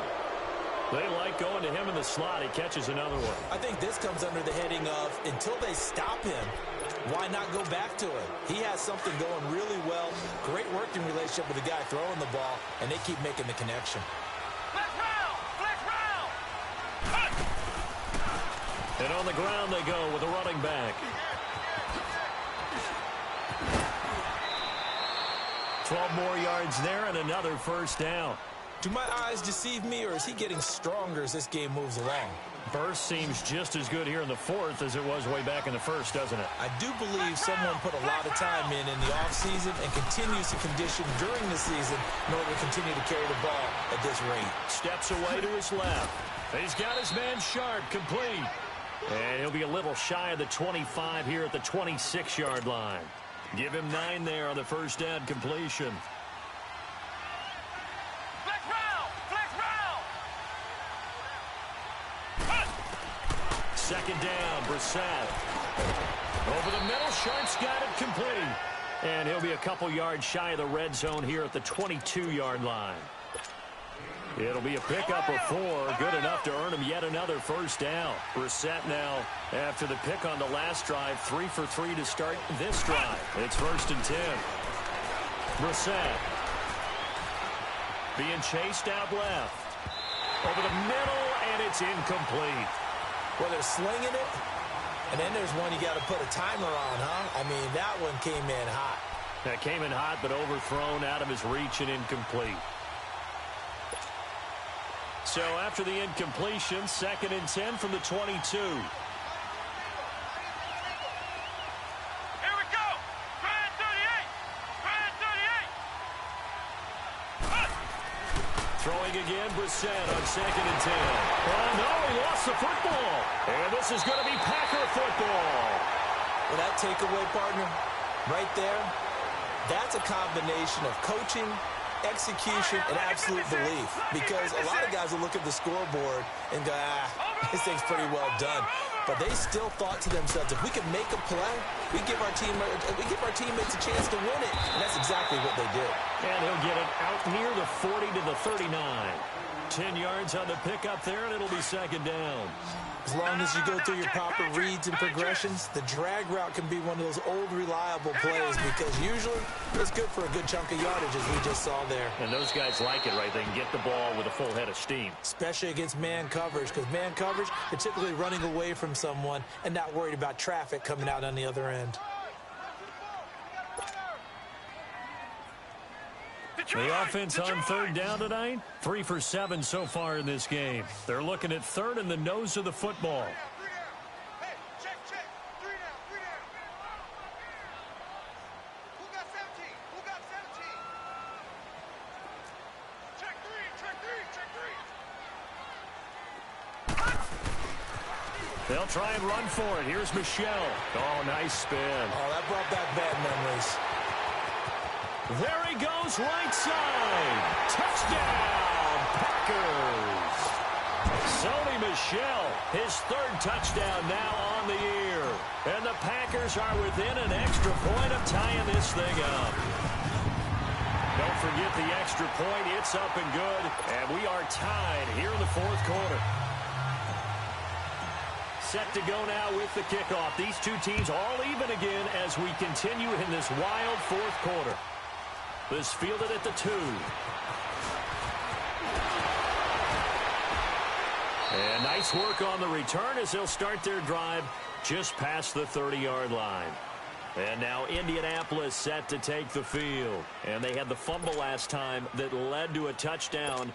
Speaker 3: They like going to him in the slot. He catches another one.
Speaker 4: I think this comes under the heading of, until they stop him, why not go back to him? He has something going really well. Great working relationship with the guy throwing the ball, and they keep making the connection.
Speaker 5: Flex round! Flex round!
Speaker 3: And on the ground they go with a running back. 12 more yards there and another first down.
Speaker 4: Do my eyes deceive me, or is he getting stronger as this game moves along?
Speaker 3: Burst seems just as good here in the fourth as it was way back in the first, doesn't it?
Speaker 4: I do believe someone put a lot of time in the offseason and continues to condition during the season in order to continue to carry the ball at this rate.
Speaker 3: Steps away to his left. He's got his man Sharp complete. And he'll be a little shy of the 25 here at the 26-yard line. Give him 9 there on the first down completion. Second down, Brissett. Over the middle, Sharp's got it complete. And he'll be a couple yards shy of the red zone here at the 22-yard line. It'll be a pickup of 4, good enough to earn him yet another first down. Brissett now, after the pick on the last drive, 3 for 3 to start this drive. It's 1st and 10. Brissett being chased out left. Over the middle, and it's incomplete.
Speaker 4: Well, they're slinging it, and then there's one you got to put a timer on, huh? I mean, that one came in hot.
Speaker 3: That came in hot, but overthrown, out of his reach and incomplete. So after the incompletion, 2nd and 10 from the 22. Throwing again, Brissett on 2nd and 10. Oh, no, he lost the football. And this is going to be Packer football.
Speaker 4: Well, that takeaway, partner, right there, that's a combination of coaching, execution, and absolute belief. Because a lot of guys will look at the scoreboard and go, this thing's pretty well done. But they still thought to themselves, if we can make a play, we give our teammates a chance to win it. And that's exactly what they did.
Speaker 3: And he'll get it out near the 40 to the 39. 10 yards on the pickup there, and it'll be 2nd down.
Speaker 4: As long as you go through your proper reads and progressions, the drag route can be one of those old, reliable plays because usually it's good for a good chunk of yardage, as we just saw there.
Speaker 3: And those guys like it, right? They can get the ball with a full head of steam.
Speaker 4: Especially against man coverage, because man coverage, they're typically running away from someone and not worried about traffic coming out on the other end.
Speaker 3: The offense on 3rd down tonight, 3 for 7 so far in this game. They're looking at 3rd in the nose of the football.
Speaker 5: Hey, check. 3 down. Who got 17? Check 3.
Speaker 3: They'll try and run for it. Here's Michelle. Oh, nice spin.
Speaker 4: Oh, that brought back bad memories.
Speaker 3: There he goes, right side. Touchdown, Packers. Sony Michel, his 3rd touchdown now on the year. And the Packers are within an extra point of tying this thing up. Don't forget the extra point. It's up and good. And we are tied here in the 4th quarter. Set to go now with the kickoff. These two teams all even again as we continue in this wild 4th quarter. This fielded at the 2. And nice work on the return as they'll start their drive just past the 30-yard line. And now Indianapolis set to take the field. And they had the fumble last time that led to a touchdown.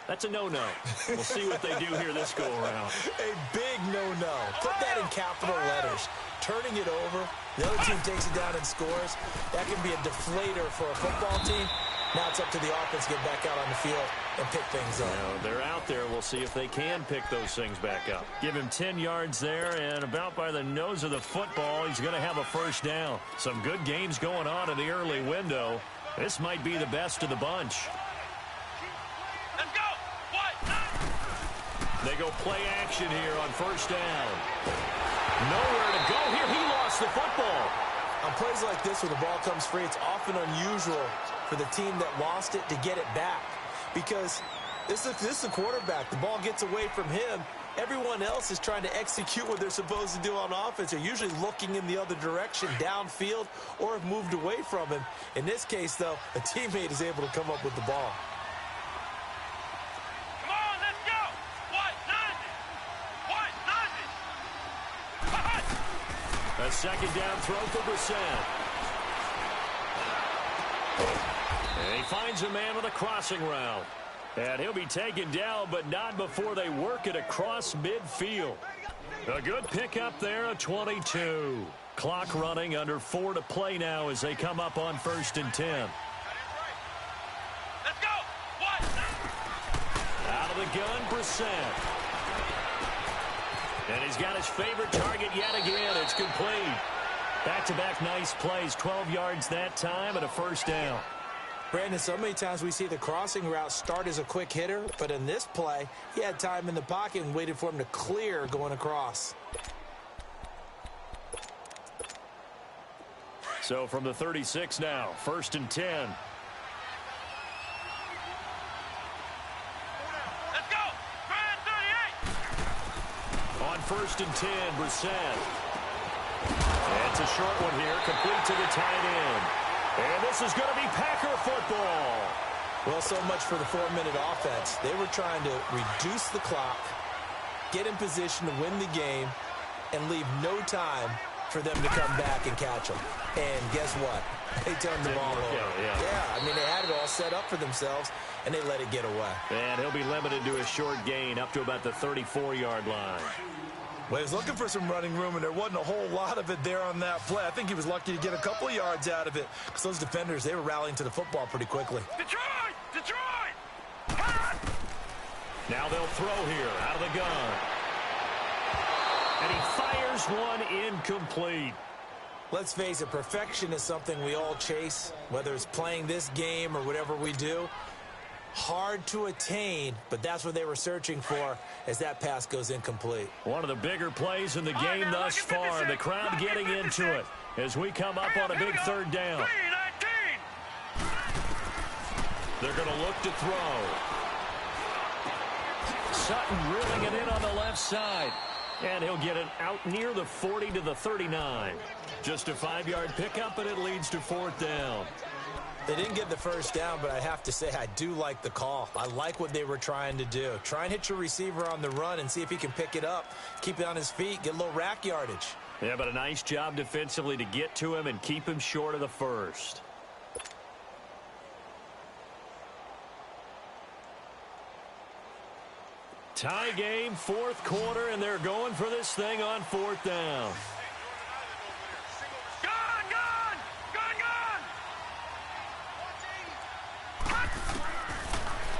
Speaker 3: That's a no-no. We'll see what they do here this go-around.
Speaker 4: A big no-no. Put that in capital letters. Turning it over, the other team takes it down and scores. That can be a deflator for a football team. Now it's up to the offense to get back out on the field and pick things up.
Speaker 3: They're out there. We'll see if they can pick those things back up. Give him 10 yards there, and about by the nose of the football, he's going to have a 1st down. Some good games going on in the early window. This might be the best of the bunch.
Speaker 5: Let's go.
Speaker 3: They go play action here on 1st down. Nowhere to go here. He lost the football.
Speaker 4: On plays like this where the ball comes free, it's often unusual for the team that lost it to get it back. Because this is the quarterback. The ball gets away from him. Everyone else is trying to execute what they're supposed to do on offense. They're usually looking in the other direction, downfield, or have moved away from him. In this case, though, a teammate is able to come up with the ball.
Speaker 3: A 2nd down throw for Brissett. And he finds a man with a crossing route. And he'll be taken down, but not before they work it across midfield. A good pickup there, a 22. Clock running, under 4 to play now as they come up on 1st and 10.
Speaker 5: Let's go.
Speaker 3: Out of the gun, Brissett. And he's got his favorite target yet again. It's complete. Back-to-back nice plays. 12 yards that time and a 1st down.
Speaker 4: Brandon, so many times we see the crossing route start as a quick hitter, but in this play, he had time in the pocket and waited for him to clear going across.
Speaker 3: So from the 36 now, 1st and 10.
Speaker 5: Let's go. 38.
Speaker 3: On 1st and 10, Brissett. It's a short one here, complete to the tight end. And this is going to be Packer football.
Speaker 4: Well, so much for the 4-minute offense. They were trying to reduce the clock, get in position to win the game, and leave no time for them to come back and catch them. And guess what? They turned the ball over. Yeah, I mean, they had it all set up for themselves, and they let it get away.
Speaker 3: And he'll be limited to a short gain up to about the 34-yard line.
Speaker 4: Well, he was looking for some running room, and there wasn't a whole lot of it there on that play. I think he was lucky to get a couple of yards out of it because those defenders, they were rallying to the football pretty quickly.
Speaker 5: Detroit! Detroit!
Speaker 3: Now they'll throw here out of the gun. And he fires one incomplete.
Speaker 4: Let's face it, perfection is something we all chase, whether it's playing this game or whatever we do. Hard to attain, but that's what they were searching for as that pass goes incomplete.
Speaker 3: One of the bigger plays in the game thus far. The crowd getting into it as we come up on a big third down. They're going to look to throw. Sutton reeling it in on the left side. And he'll get it out near the 40 to the 39. Just a 5-yard pickup, and it leads to fourth down.
Speaker 4: They didn't get the first down, but I have to say I do like the call. I like what they were trying to do. Try and hit your receiver on the run and see if he can pick it up, keep it on his feet, get a little rack yardage.
Speaker 3: Yeah, but a nice job defensively to get to him and keep him short of the first. Tie game, fourth quarter, and they're going for this thing on fourth down.
Speaker 5: Gun, gun! Gun, gun!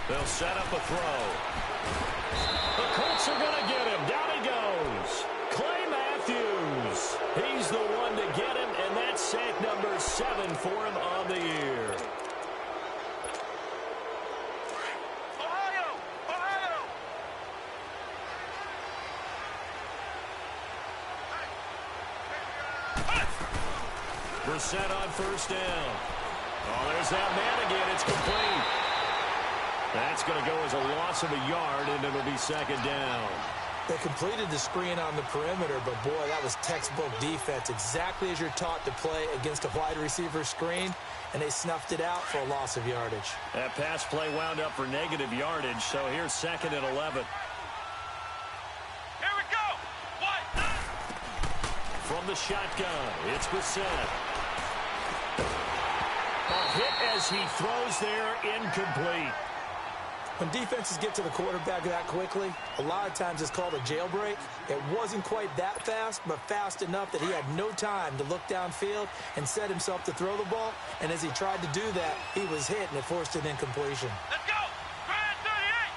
Speaker 3: They'll set up a throw. The Colts are going to get him. Down he goes. Clay Matthews. He's the one to get him, and that's sack number 7 for him on the year. Brissett on first down. Oh, there's that man again. It's complete. That's going to go as a loss of a yard, and it'll be second down.
Speaker 4: They completed the screen on the perimeter, but, boy, that was textbook defense, exactly as you're taught to play against a wide receiver screen, and they snuffed it out for a loss of yardage.
Speaker 3: That pass play wound up for negative yardage, so here's second and 11.
Speaker 5: Here we go! What?
Speaker 3: From the shotgun, it's Brissett. A hit as he throws there, incomplete.
Speaker 4: When defenses get to the quarterback that quickly, a lot of times it's called a jailbreak. It wasn't quite that fast, but fast enough that he had no time to look downfield and set himself to throw the ball. And as he tried to do that, he was hit, and it forced an incompletion.
Speaker 5: Let's go! Grand 38!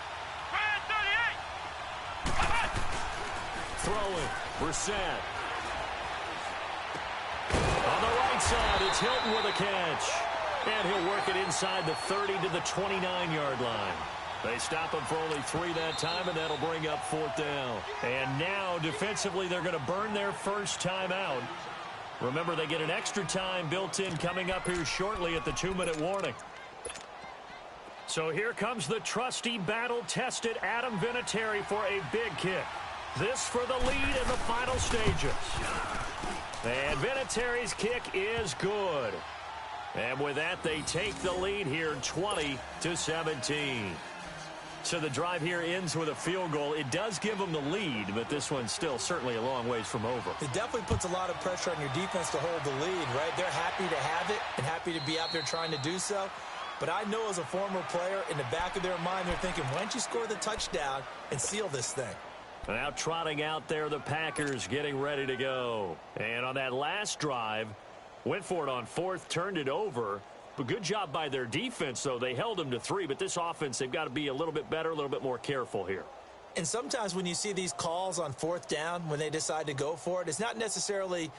Speaker 5: Grand 38!
Speaker 3: Throwing, Brissett. On the right side, it's Hilton with a catch. And he'll work it inside the 30 to the 29-yard line. They stop him for only 3 that time, and that'll bring up fourth down. And now, defensively, they're going to burn their first time out. Remember, they get an extra time built in coming up here shortly at the 2-minute warning. So here comes the trusty, battle-tested Adam Vinatieri for a big kick. This for the lead in the final stages. And Vinatieri's kick is good. And with that, they take the lead here 20-17. So the drive here ends with a field goal. It does give them the lead, but this one's still certainly a long ways from over.
Speaker 4: It definitely puts a lot of pressure on your defense to hold the lead, right? They're happy to have it and happy to be out there trying to do so. But I know as a former player, in the back of their mind, they're thinking, why don't you score the touchdown and seal this thing?
Speaker 3: Now trotting out there, the Packers getting ready to go. And on that last drive, went for it on fourth, turned it over. But good job by their defense, though. They held them to 3, but this offense, they've got to be a little bit better, a little bit more careful here.
Speaker 4: And sometimes when you see these calls on fourth down, when they decide to go for it, it's not necessarily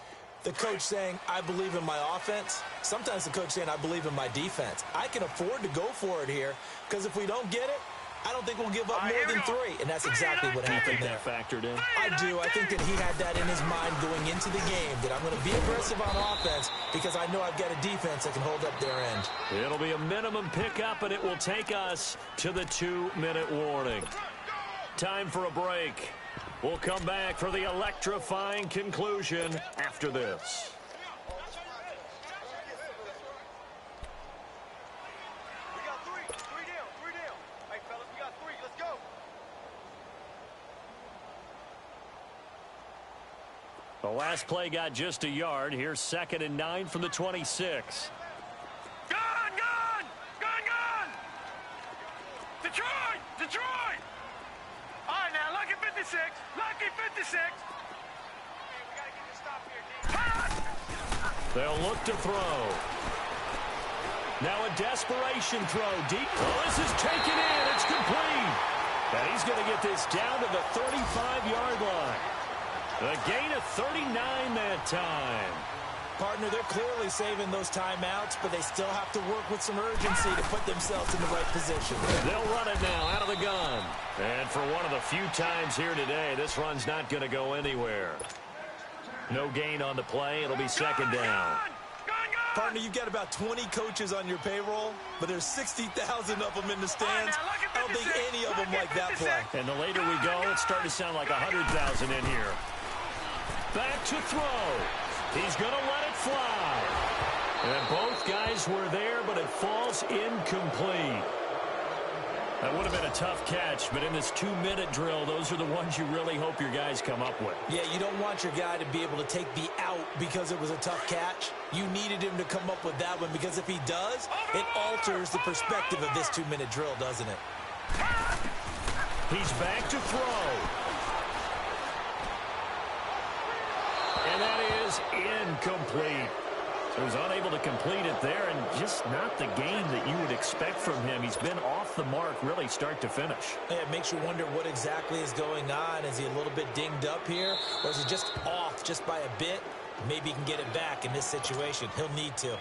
Speaker 4: the coach saying, I believe in my offense. Sometimes the coach saying, I believe in my defense. I can afford to go for it here because if we don't get it, I don't think we'll give up more than 3, and that's exactly what happened there.
Speaker 3: That factored in.
Speaker 4: I do. I think that he had that in his mind going into the game, that I'm going to be aggressive on offense because I know I've got a defense that can hold up their end.
Speaker 3: It'll be a minimum pickup, and it will take us to the 2-minute warning. Time for a break. We'll come back for the electrifying conclusion after this. The last play got just a yard. Here's 2nd and 9 from the 26.
Speaker 5: Gone! Detroit! All right, now, lucky 56. Lucky 56. Okay, we got to get this stop here, D.
Speaker 3: They'll look to throw. Now a desperation throw. Deep. Oh, this is taken in. It's complete. And he's going to get this down to the 35-yard line. The gain of 39 that time.
Speaker 4: Partner, they're clearly saving those timeouts, but they still have to work with some urgency to put themselves in the right position.
Speaker 3: They'll run it now out of the gun. And for one of the few times here today, this run's not going to go anywhere. No gain on the play. It'll be 2nd down.
Speaker 4: Partner, you've got about 20 coaches on your payroll, but there's 60,000 of them in the stands. I don't think any of them like that play.
Speaker 3: And the later we go, it's starting to sound like 100,000 in here. Back to throw. He's going to let it fly. And both guys were there, but it falls incomplete. That would have been a tough catch, but in this 2-minute drill, those are the ones you really hope your guys come up with.
Speaker 4: Yeah, you don't want your guy to be able to take the out because it was a tough catch. You needed him to come up with that one, because if he does, it alters the perspective of this 2-minute drill, doesn't it?
Speaker 3: He's back to throw. And that is incomplete. So he's unable to complete it there, and just not the game that you would expect from him. He's been off the mark really start to finish.
Speaker 4: Yeah, it makes you wonder what exactly is going on. Is he a little bit dinged up here, or is he just off just by a bit? Maybe he can get it back in this situation. He'll need to.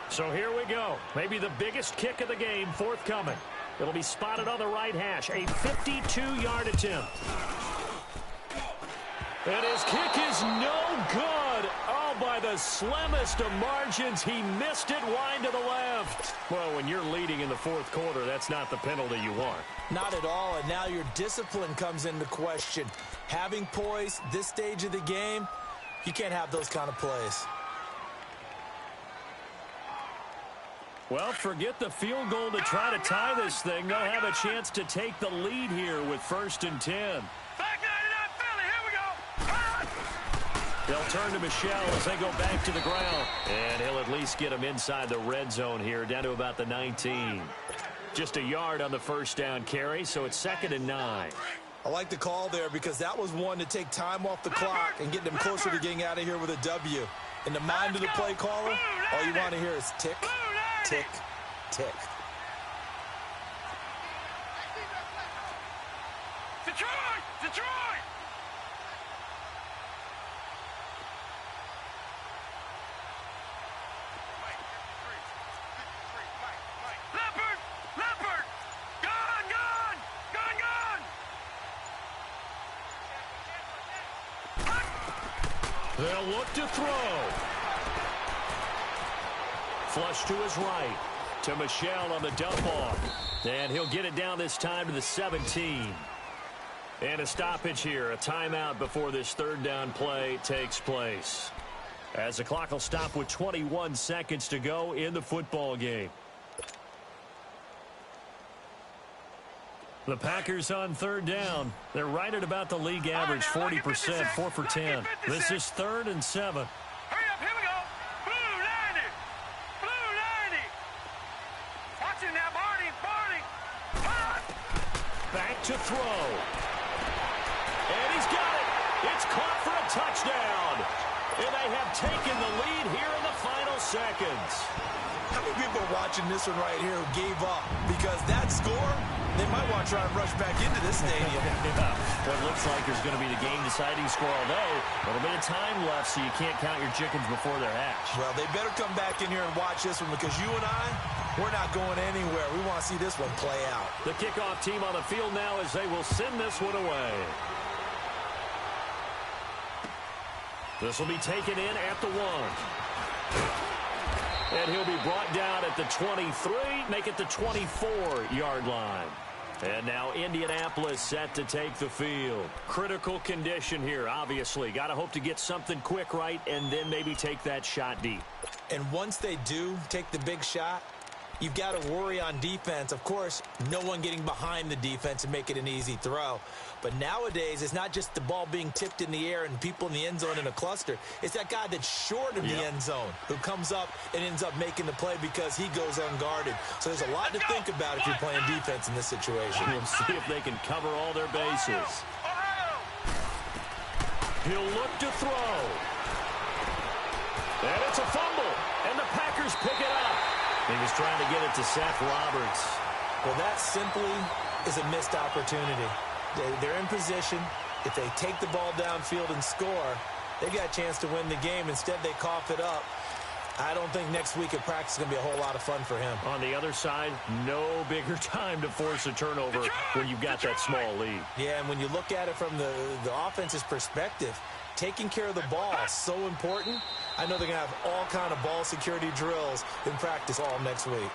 Speaker 3: So here we go. Maybe the biggest kick of the game forthcoming. It'll be spotted on the right hash. A 52-yard attempt. And his kick is no good. Oh, by the slimmest of margins, he missed it wide to the left. Well, when you're leading in the fourth quarter, that's not the penalty you want.
Speaker 4: Not at all, and now your discipline comes into question. Having poise this stage of the game, you can't have those kind of plays.
Speaker 3: Well, forget the field goal to try to tie this thing. They'll have a chance to take the lead here with 1st and 10. They'll turn to Michelle as they go back to the ground. And he'll at least get him inside the red zone here, down to about the 19. Just a yard on the 1st down carry, so it's 2nd and 9.
Speaker 4: I like the call there, because that was one to take time off the clock and get them closer to getting out of here with a W. In the mind of the play caller, all you want to hear is tick, tick, tick.
Speaker 5: Detroit! Leopard! Gone!
Speaker 3: They'll look to throw. Flush to his right. To Michelle on the dump off. And he'll get it down this time to the 17. And a stoppage here. A timeout before this 3rd down play takes place. As the clock will stop with 21 seconds to go in the football game. The Packers on 3rd down. They're right at about the league average, 40%, 4 for 10. This is 3rd and 7.
Speaker 5: Hurry up, here we go. Blue 90. Watch him now, Barney.
Speaker 3: Back to throw. And he's got it. It's caught for a touchdown. And they have taken the lead here in the final seconds.
Speaker 4: How many people are watching this one right here who gave up? Because that score, they might want to try and rush back into this stadium.
Speaker 3: Yeah. Well, it looks like there's going to be the game-deciding score, although a little bit of time left, so you can't count your chickens before they're hatched.
Speaker 4: Well, they better come back in here and watch this one, because you and I, we're not going anywhere. We want to see this one play out.
Speaker 3: The kickoff team on the field now as they will send this one away. This will be taken in at the 1. And he'll be brought down at the 23, make it the 24-yard line. And now Indianapolis set to take the field. Critical condition here, obviously. Got to hope to get something quick right and then maybe take that shot deep.
Speaker 4: And once they do take the big shot, you've got to worry on defense. Of course, no one getting behind the defense and make it an easy throw. But nowadays, it's not just the ball being tipped in the air and people in the end zone in a cluster. It's that guy that's short of the end zone who comes up and ends up making the play because he goes unguarded. So there's a lot to think about if you're playing defense in this situation.
Speaker 3: We'll see if they can cover all their bases. He'll look to throw. And it's a fumble. And the Packers pick it up. He was trying to get it to Seth Roberts.
Speaker 4: Well, that simply is a missed opportunity. They're in position. If they take the ball downfield and score, they got a chance to win the game. Instead, they cough it up. I don't think next week at practice is going to be a whole lot of fun for him.
Speaker 3: On the other side, no bigger time to force a turnover when you've got that small lead.
Speaker 4: Yeah, and when you look at it from the offense's perspective, taking care of the ball is so important. I know they're going to have all kind of ball security drills in practice all next week.